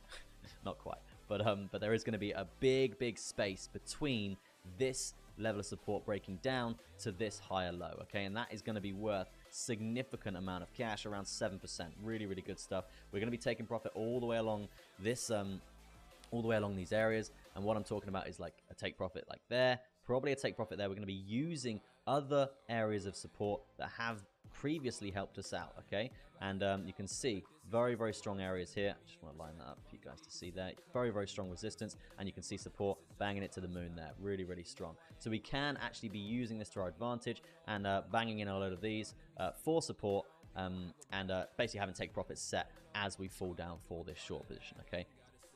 Not quite. But there is going to be a big space between this level of support breaking down to this higher low, okay? And that is going to be worth significant amount of cash, around 7%. Really, really good stuff. We're going to be taking profit all the way along this, all the way along these areas. And what I'm talking about is like a take profit like there, probably a take profit there. We're going to be using other areas of support that have previously helped us out, okay? And you can see very, very strong areas here. I just want to line that up for you guys to see there. Very, very strong resistance, and you can see support banging it to the moon there. Really, really strong. So we can actually be using this to our advantage and banging in a load of these for support and basically having take profits set as we fall down for this short position, okay?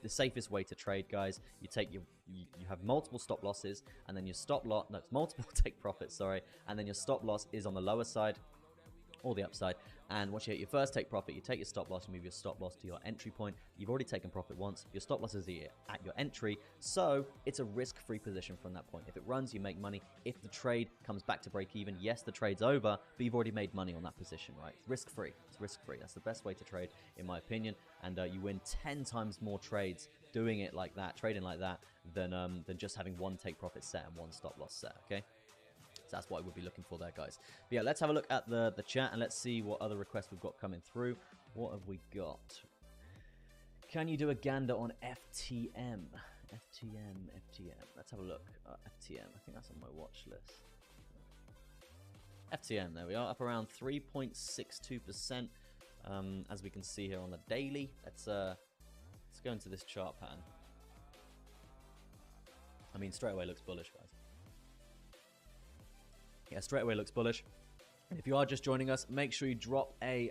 The safest way to trade, guys, you have multiple stop losses, and then your stop loss, no, it's multiple take profits, sorry, and then your stop loss is on the lower side or the upside. And once you hit your first take profit, you take your stop loss, you move your stop loss to your entry point. You've already taken profit once. Your stop loss is at your entry, so it's a risk-free position from that point. If it runs, you make money. If the trade comes back to break even, yes, the trade's over, but you've already made money on that position, right? Risk-free. It's risk-free. That's the best way to trade, in my opinion. And you win 10 times more trades doing it like that, trading like that, than just having one take profit set and one stop loss set, okay? That's what I would be looking for there, guys. But yeah, let's have a look at the chat and let's see what other requests we've got coming through. What have we got? Can you do a gander on FTM? FTM. Let's have a look. FTM. I think that's on my watch list. FTM, there we are, up around 3.62%, as we can see here on the daily. Let's go into this chart pattern. I mean, straight away looks bullish, guys. Yeah, straight away looks bullish. And if you are just joining us, make sure you drop a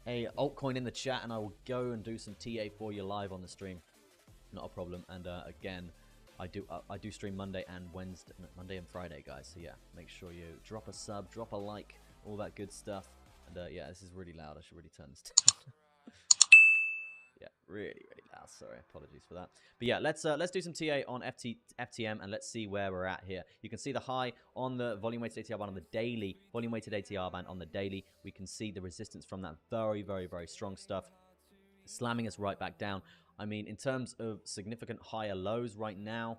altcoin in the chat, and I will go and do some TA for you live on the stream. Not a problem. And again, I do stream Monday and Friday, guys. So yeah, make sure you drop a sub, drop a like, all that good stuff. And yeah, this is really loud. I should really turn this down. Yeah, really loud. Sorry, apologies for that. But yeah, let's do some TA on FTM and let's see where we're at here. You can see the high on the volume weighted ATR band on the daily, volume weighted ATR band on the daily. We can see the resistance from that. Very strong stuff, slamming us right back down. I mean, in terms of significant higher lows right now,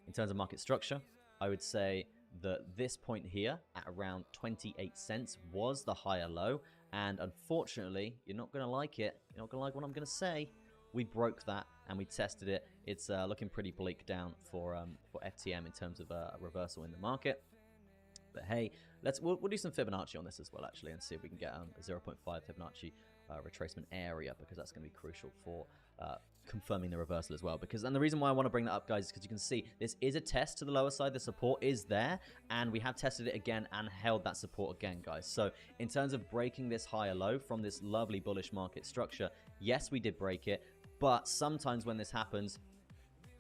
in terms of market structure, I would say that this point here at around 28 cents was the higher low. And unfortunately, you're not going to like it. You're not going to like what I'm going to say. We broke that and we tested it. It's looking pretty bleak down for FTM in terms of a reversal in the market. But hey, we'll do some Fibonacci on this as well, actually, and see if we can get a 0.5 Fibonacci retracement area, because that's going to be crucial for confirming the reversal as well. And the reason why I want to bring that up, guys, is because you can see this is a test to the lower side. The support is there, and we have tested it again and held that support again, guys. So in terms of breaking this higher low from this lovely bullish market structure, yes, we did break it, but sometimes when this happens,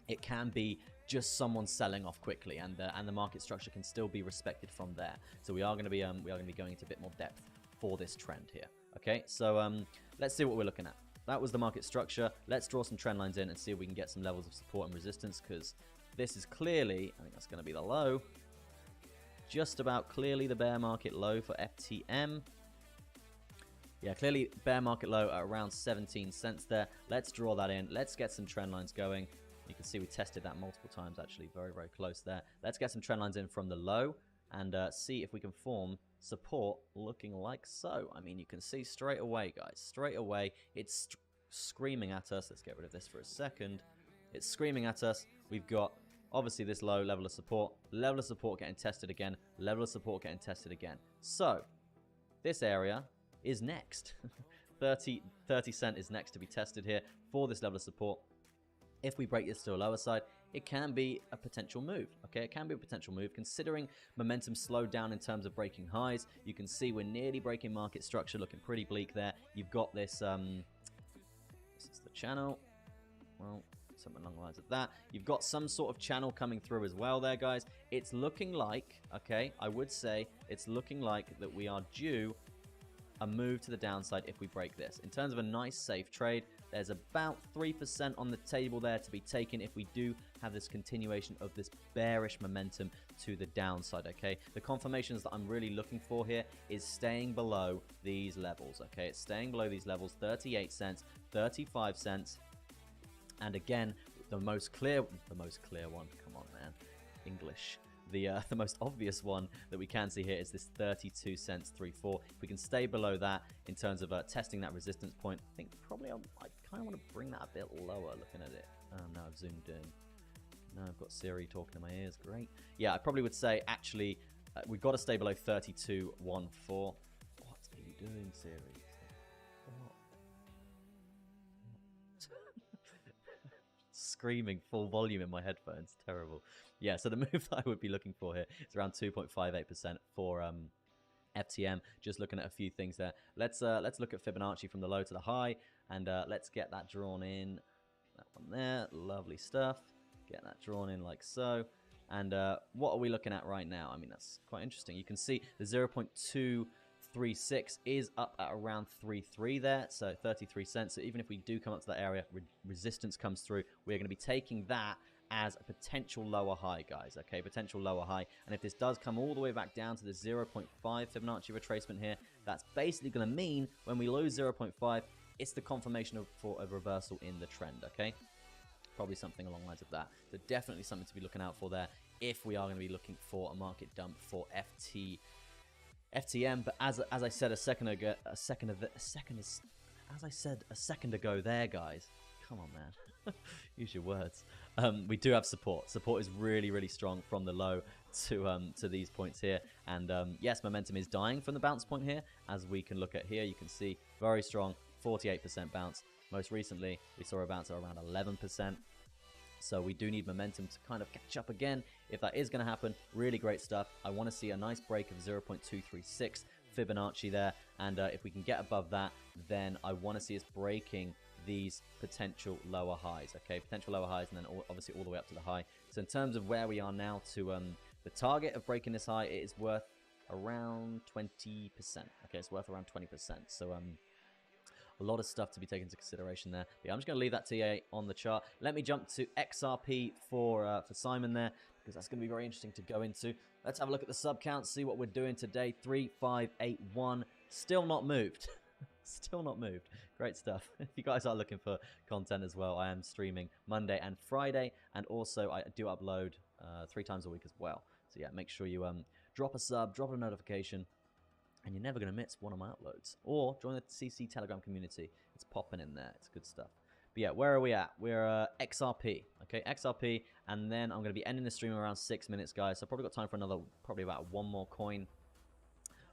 it can be just someone selling off quickly, and the market structure can still be respected from there. So we are going to be going into a bit more depth for this trend here. Okay, so let's see what we're looking at. That was the market structure. Let's draw some trend lines in and see if we can get some levels of support and resistance, because this is clearly, I think that's going to be the low, just about clearly the bear market low for FTM. Yeah, clearly bear market low at around 17 cents there. Let's draw that in. Let's get some trend lines going. You can see we tested that multiple times, actually. Very, very close there. Let's get some trend lines in from the low and see if we can form support looking like so. I mean, you can see straight away, guys. Straight away, it's screaming at us. Let's get rid of this for a second. It's screaming at us. We've got, obviously, this low level of support getting tested again, level of support getting tested again. So, this area is next. 30 cent is next to be tested here for this level of support. If we break this to a lower side, it can be a potential move. Okay, it can be a potential move. Considering momentum slowed down in terms of breaking highs, you can see we're nearly breaking market structure, looking pretty bleak there. You've got this, this is the channel. Well, something along the lines of that. You've got some sort of channel coming through as well there, guys. It's looking like, okay, I would say it's looking like that we are due a move to the downside if we break this. In terms of a nice safe trade, there's about 3% on the table there to be taken if we do have this continuation of this bearish momentum to the downside, okay? The confirmations that I'm really looking for here is staying below these levels, okay? It's staying below these levels, 38 cents, 35 cents, and again, the most clear one, come on, man, English. The most obvious one that we can see here is this 32 cents 3.4. If we can stay below that in terms of testing that resistance point, I think probably I kind of want to bring that a bit lower looking at it. Now I've zoomed in. Now I've got Siri talking in my ears. Great. Yeah, I probably would say actually we've got to stay below 32.14. What are you doing, Siri? Screaming full volume in my headphones. Terrible. Yeah, so the move that I would be looking for here is around 2.58% for FTM. Just looking at a few things there. Let's look at Fibonacci from the low to the high, and let's get that drawn in. That one there, lovely stuff. Get that drawn in like so. And what are we looking at right now? I mean, that's quite interesting. You can see the 0.236 is up at around 3.3 there, so 33 cents. So even if we do come up to that area, resistance comes through, we're going to be taking that as a potential lower high, guys, okay? Potential lower high. And if this does come all the way back down to the 0.5 Fibonacci retracement here, that's basically going to mean when we lose 0.5, it's the confirmation for a reversal in the trend, okay? Probably something along the lines of that. So definitely something to be looking out for there if we are going to be looking for a market dump for FTM. But as I said a second ago there, guys, come on, man. Use your words. We do have support. Support is really, really strong from the low to these points here. And yes, momentum is dying from the bounce point here. As we can look at here, you can see very strong 48% bounce. Most recently, we saw a bounce at around 11%. So we do need momentum to kind of catch up again. If that is going to happen, really great stuff. I want to see a nice break of 0.236 Fibonacci there. And if we can get above that, then I want to see us breaking these potential lower highs, okay? Potential lower highs, and then obviously all the way up to the high. So in terms of where we are now to the target of breaking this high, it is worth around 20%. Okay, it's worth around 20%. So a lot of stuff to be taken into consideration there. But yeah, I'm just going to leave that TA on the chart. Let me jump to XRP for Simon there, because that's going to be very interesting to go into. Let's have a look at the sub count, see what we're doing today. 3581, still not moved. Still not moved. Great stuff. If you guys are looking for content as well, I am streaming Monday and Friday, and also I do upload 3 times a week as well. So yeah, make sure you drop a sub, drop a notification, and you're never going to miss one of my uploads. Or join the CC Telegram community. It's popping in there. It's good stuff. But yeah, where are we at? We're XRP, okay, XRP, and then I'm going to be ending the stream around 6 minutes, guys. So I've probably got time for another, probably about one more coin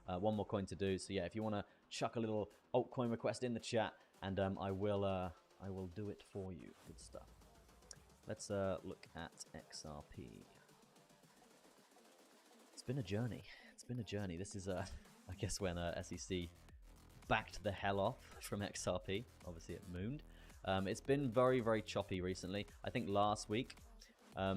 to do. So yeah, if you want to chuck a little altcoin request in the chat, and I will do it for you. Good stuff. Let's look at XRP. It's been a journey. It's been a journey. This is I guess when SEC backed the hell off from XRP. Obviously, it mooned. It's been very, very choppy recently. I think last week. Have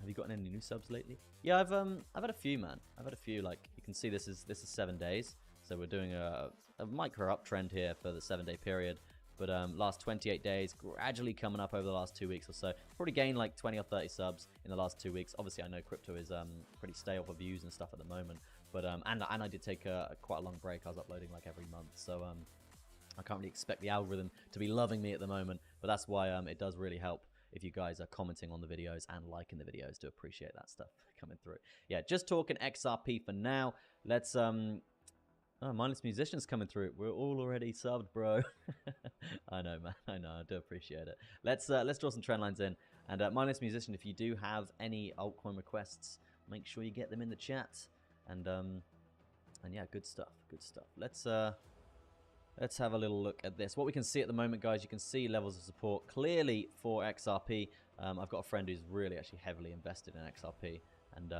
you gotten any new subs lately? Yeah, I've had a few, man. I've had a few. Like you can see, this is 7 days. So we're doing a micro uptrend here for the 7-day period. But last 28 days, gradually coming up over the last 2 weeks or so. Probably gained like 20 or 30 subs in the last 2 weeks. Obviously, I know crypto is pretty stale for views and stuff at the moment. But and I did take quite a long break. I was uploading like every month. So I can't really expect the algorithm to be loving me at the moment. But that's why it does really help if you guys are commenting on the videos and liking the videos. To appreciate that stuff coming through. Yeah, just talking XRP for now. Let's oh, Mindless Musician's coming through. We're all already subbed, bro. I know, man. I know. I do appreciate it. Let's draw some trend lines in. And Mindless Musician, if you do have any altcoin requests, make sure you get them in the chat. And yeah, good stuff. Good stuff. Let's have a little look at this. What we can see at the moment, guys, you can see levels of support clearly for XRP. I've got a friend who's really actually heavily invested in XRP, and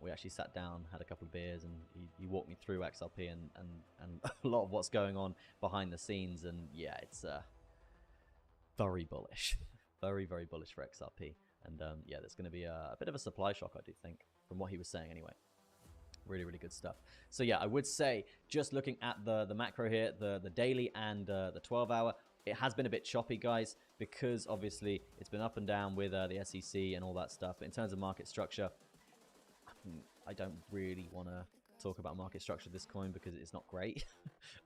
we actually sat down, had a couple of beers, and he walked me through XRP and a lot of what's going on behind the scenes. And yeah, it's very bullish, very, very bullish for XRP. And yeah, there's going to be a bit of a supply shock, I do think, from what he was saying anyway. Really, really good stuff. So yeah, I would say just looking at the macro here, the daily and the 12-hour, it has been a bit choppy, guys, because obviously it's been up and down with the SEC and all that stuff. But in terms of market structure, I don't really want to talk about market structure of this coin because it's not great.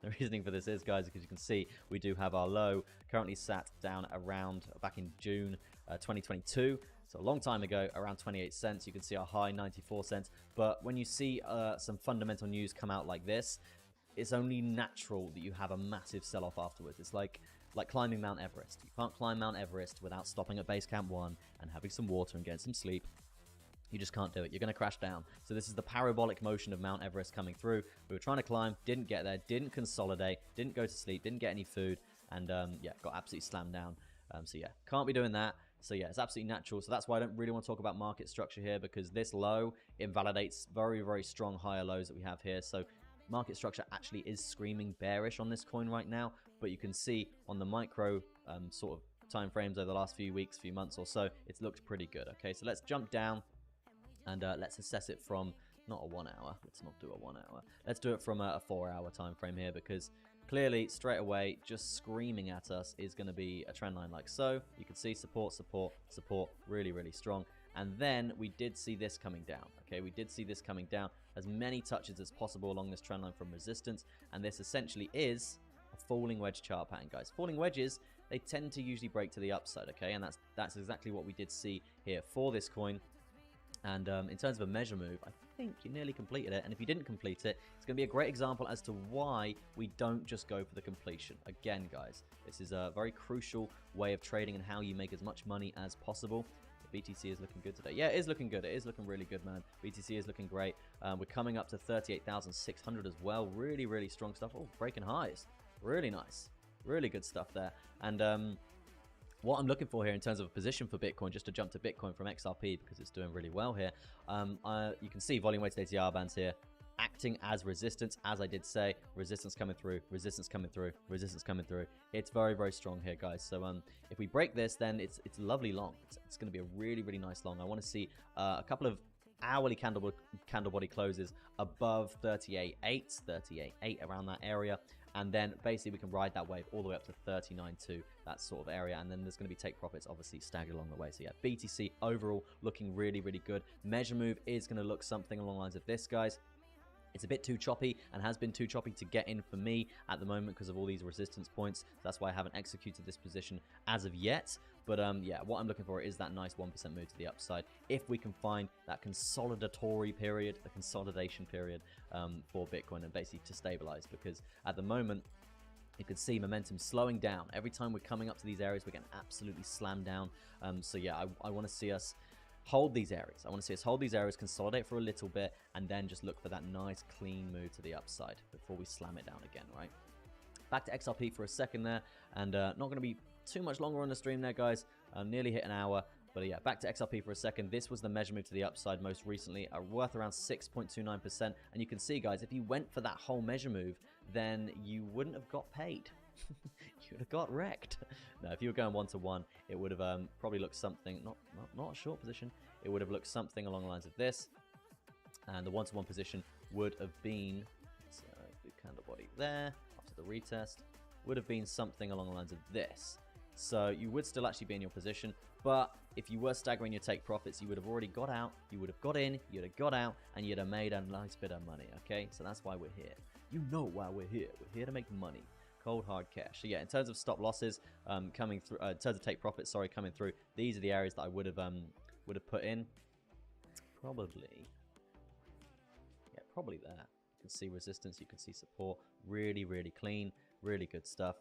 The reasoning for this is, guys, because you can see we do have our low currently sat down around back in June 2022. So a long time ago, around 28 cents. You can see our high, 94 cents. But when you see some fundamental news come out like this, it's only natural that you have a massive sell-off afterwards. It's like climbing Mount Everest. You can't climb Mount Everest without stopping at base camp 1 and having some water and getting some sleep. You just can't do it. You're going to crash down. So this is the parabolic motion of Mount Everest coming through. We were trying to climb, didn't get there, didn't consolidate, didn't go to sleep, didn't get any food, and yeah, got absolutely slammed down. So yeah, can't be doing that. So yeah, it's absolutely natural. So that's why I don't really want to talk about market structure here, because this low invalidates very, very strong higher lows that we have here. So market structure actually is screaming bearish on this coin right now. But you can see on the micro sort of time frames over the last few weeks, few months or so, it's looked pretty good. Okay, so let's jump down. And let's assess it from not a 1 hour. Let's not do a 1 hour. Let's do it from a 4-hour time frame here, because clearly straight away just screaming at us is going to be a trend line like so. You can see support, support, support, really, really strong. And then we did see this coming down. Okay, we did see this coming down as many touches as possible along this trend line from resistance. And this essentially is a falling wedge chart pattern, guys. Falling wedges, they tend to usually break to the upside. Okay, and that's exactly what we did see here for this coin. And in terms of a measure move, I think you nearly completed it. And if you didn't complete it, it's going to be a great example as to why we don't just go for the completion. Again, guys, this is a very crucial way of trading and how you make as much money as possible. The BTC is looking good today. Yeah, it is looking good. It is looking really good, man. BTC is looking great. We're coming up to 38,600 as well. Really, really strong stuff. Oh, breaking highs. Really nice. Really good stuff there. And what I'm looking for here in terms of a position for Bitcoin, just to jump to Bitcoin from XRP because it's doing really well here. You can see volume weighted ATR bands here acting as resistance, as I did say. Resistance coming through, resistance coming through, resistance coming through. It's very, very strong here, guys. So if we break this, then it's lovely long. It's going to be a really, really nice long. I want to see a couple of hourly candle body closes above 38.8, 38.8 around that area. And then basically we can ride that wave all the way up to 39.2, that sort of area. And then there's going to be take profits obviously staggered along the way. So yeah, BTC overall looking really, really good. Measure move is going to look something along the lines of this, guys. It's a bit too choppy and has been too choppy to get in for me at the moment because of all these resistance points. So that's why I haven't executed this position as of yet. But yeah, what I'm looking for is that nice 1% move to the upside. If we can find that consolidatory period, the consolidation period for Bitcoin, and basically to stabilize, because at the moment, You can see momentum slowing down. Every time we're coming up to these areas, we're getting absolutely slammed down. So yeah, I want to see us hold these areas. I want to see us hold these areas, consolidate for a little bit, and then just look for that nice clean move to the upside before we slam it down again, right? Back to XRP for a second there, and not going to be too much longer on the stream there, guys. Nearly hit an hour. But yeah, back to XRP for a second. This was the measure move to the upside most recently, worth around 6.29%. And you can see, guys, if you went for that whole measure move, then you wouldn't have got paid. You would have got wrecked. No, if you were going one-to-one, it would have probably looked something, not a short position, it would have looked something along the lines of this. And the one-to-one position would have been, so do candle body there, after the retest, would have been something along the lines of this. So you would still actually be in your position, but if you were staggering your take profits, you would have already got out, you would have got in, you'd have got out, and you'd have made a nice bit of money, okay? So that's why we're here. You know why we're here. We're here to make money. Cold, hard cash. So yeah, in terms of stop losses coming through, in terms of take profits, sorry, coming through, these are the areas that I would have put in. Probably, yeah, probably there. You can see resistance, you can see support. Really, really clean, really good stuff.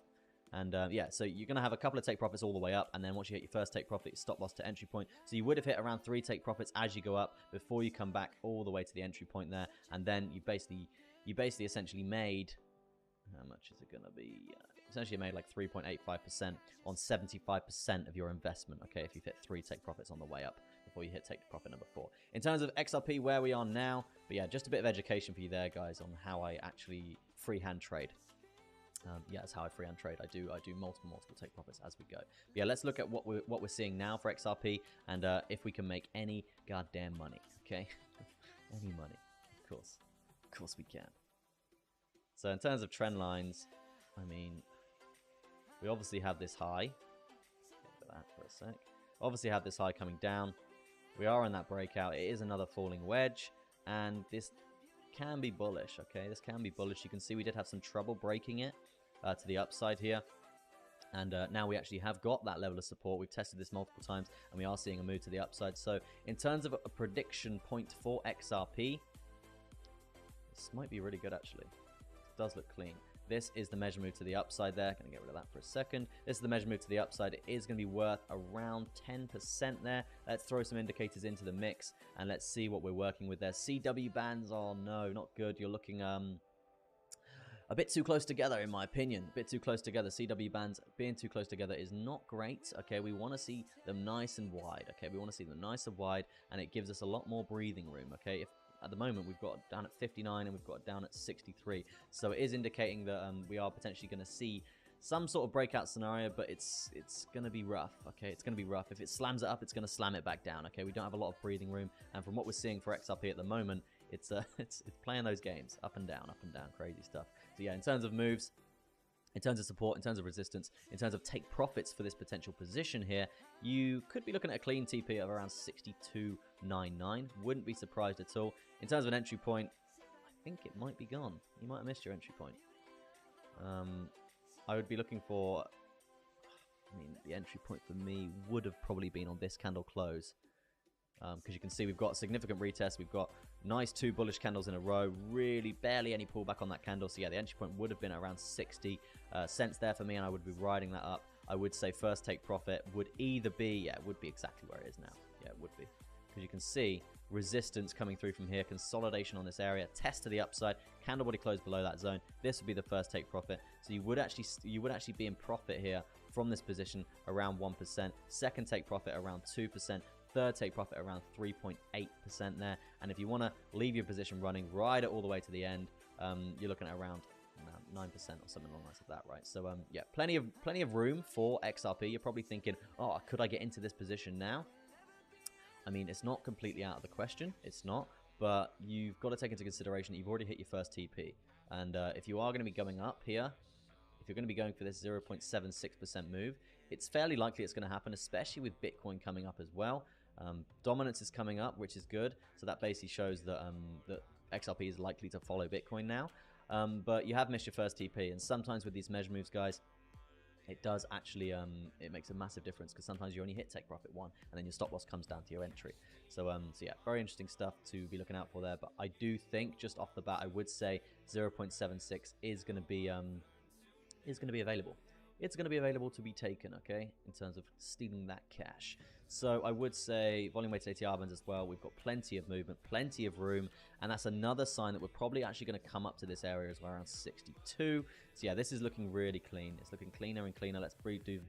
And yeah, so you're going to have a couple of take profits all the way up, and then once you hit your first take profit, your stop loss to entry point. So you would have hit around 3 take profits as you go up before you come back all the way to the entry point there, and then you basically essentially made, how much is it going to be? Essentially made like 3.85% on 75% of your investment, okay, if you've hit 3 take profits on the way up before you hit take profit number 4. In terms of XRP, where we are now, but yeah, just a bit of education for you there, guys, on how I actually freehand trade. Yeah, that's how I freehand trade. I do multiple take profits as we go. But yeah, let's look at what we're seeing now for XRP, and if we can make any goddamn money. Okay, any money, of course we can. So in terms of trend lines, I mean, we obviously have this high. Get that for a sec. Obviously have this high coming down. We are in that breakout. It is another falling wedge, and this can be bullish. Okay, this can be bullish. You can see we did have some trouble breaking it to the upside here, and now we actually have got that level of support. We've tested this multiple times, and we are seeing a move to the upside. So in terms of a prediction point for XRP, this might be really good actually. It does look clean. This is the measure move to the upside there. Going to get rid of that for a second. This is the measure move to the upside. It is going to be worth around 10% there. Let's throw some indicators into the mix, and let's see what we're working with there. CW bands, oh no, not good. You're looking a bit too close together, in my opinion. A bit too close together. CW bands being too close together is not great. Okay, we want to see them nice and wide. Okay, we want to see them nice and wide, and it gives us a lot more breathing room. Okay, if at the moment we've got it down at 59 and we've got it down at 63, so it is indicating that we are potentially going to see some sort of breakout scenario, but it's going to be rough. Okay, it's going to be rough. If it slams it up, it's going to slam it back down. Okay, we don't have a lot of breathing room, and from what we're seeing for XRP at the moment, it's playing those games up and down, crazy stuff. So yeah, in terms of moves, in terms of support, in terms of resistance, in terms of take profits for this potential position here, you could be looking at a clean TP of around 62.99. Wouldn't be surprised at all. In terms of an entry point, I think it might be gone. You might have missed your entry point. I would be looking for, I mean, the entry point for me would have probably been on this candle close. Because you can see we've got a significant retest. We've got nice 2 bullish candles in a row. Really barely any pullback on that candle. So yeah, the entry point would have been around 60 cents there for me, and I would be riding that up. I would say first take profit would either be, yeah, it would be exactly where it is now. Yeah, it would be. Because you can see resistance coming through from here, consolidation on this area, test to the upside, candle body close below that zone. This would be the first take profit. So you would actually be in profit here from this position around 1%. Second take profit around 2%. Third take profit around 3.8% there. And if you want to leave your position running, ride it all the way to the end, you're looking at around 9% or something along the lines of that, right? So yeah, plenty of room for XRP. You're probably thinking, oh, could I get into this position now? I mean, it's not completely out of the question. It's not. But you've got to take into consideration that you've already hit your first TP. And if you are going to be going up here, if you're going to be going for this 0.76% move, it's fairly likely it's going to happen, especially with Bitcoin coming up as well. Dominance is coming up, which is good. So that basically shows that, that XRP is likely to follow Bitcoin now. But you have missed your first TP. And sometimes with these measure moves, guys, it does actually, it makes a massive difference, because sometimes you only hit take profit 1 and then your stop loss comes down to your entry. So, so yeah, very interesting stuff to be looking out for there. But I do think, just off the bat, I would say 0.76 is going to be is going to be available. It's going to be available to be taken, okay, in terms of stealing that cash. So I would say volume weighted ATR bands as well. We've got plenty of movement, plenty of room, and that's another sign that we're probably actually going to come up to this area as well, around 62. So yeah, this is looking really clean. It's looking cleaner and cleaner. Let's do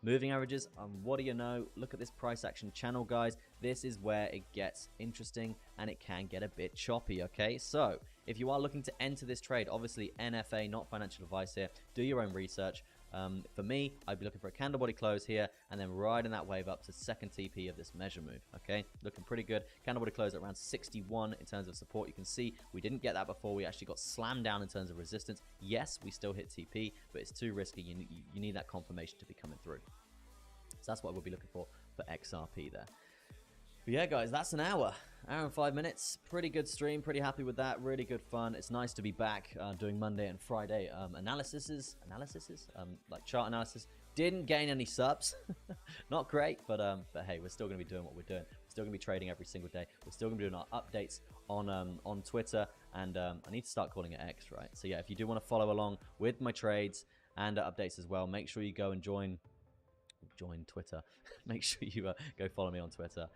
moving averages. What do you know? Look at this price action channel, guys. This is where it gets interesting and it can get a bit choppy, okay? So if you are looking to enter this trade, obviously NFA, not financial advice here, do your own research. For me, I'd be looking for a candle body close here and then riding that wave up to second TP of this measure move, okay? Looking pretty good. Candle body close at around 61 in terms of support. You can see we didn't get that before. We actually got slammed down in terms of resistance. Yes, we still hit TP, but it's too risky. You need that confirmation to be coming through. So that's what we'll be looking for XRP there. But yeah, guys, that's an hour and 5 minutes. Pretty good stream. Pretty happy with that. Really good fun. It's nice to be back doing Monday and Friday analyses, like chart analysis. Didn't gain any subs. Not great, but hey, we're still going to be doing what we're doing. We're still going to be trading every single day. We're still going to be doing our updates on Twitter, and I need to start calling it X, right? So yeah, if you do want to follow along with my trades and updates as well, make sure you go and join Twitter. Make sure you go follow me on Twitter.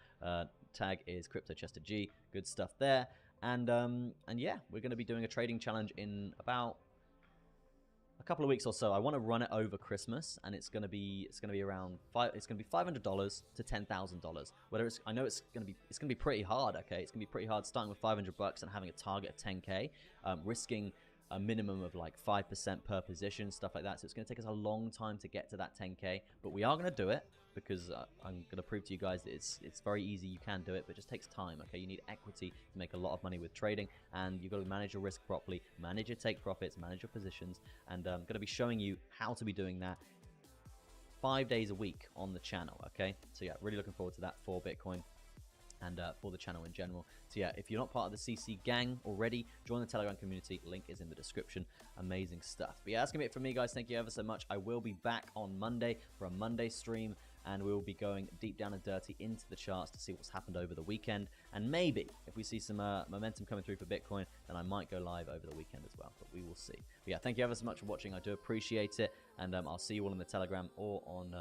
Tag is cryptochesterg. Good stuff there. And yeah, we're going to be doing a trading challenge in about a couple of weeks or so. I want to run it over Christmas, and it's going to be around $500 to $10,000. Whether I know it's going to be pretty hard. Okay, it's going to be pretty hard starting with $500 and having a target of 10K, risking a minimum of like 5% per position, stuff like that. So it's going to take us a long time to get to that 10K, but we are going to do it because I'm going to prove to you guys that it's very easy. You can do it, but it just takes time. Okay, you need equity to make a lot of money with trading, and you've got to manage your risk properly, manage your take profits, manage your positions, and I'm going to be showing you how to be doing that 5 days a week on the channel. Okay, so yeah, really looking forward to that for Bitcoin and for the channel in general. So yeah, if you're not part of the CC gang already, join the Telegram community. Link is in the description. Amazing stuff. But yeah, that's gonna be it from me, guys. Thank you ever so much. I will be back on Monday for a Monday stream, and we will be going deep down and dirty into the charts to see what's happened over the weekend. And maybe if we see some momentum coming through for Bitcoin, then I might go live over the weekend as well, but we will see. But yeah, thank you ever so much for watching. I do appreciate it, and I'll see you all in the Telegram or on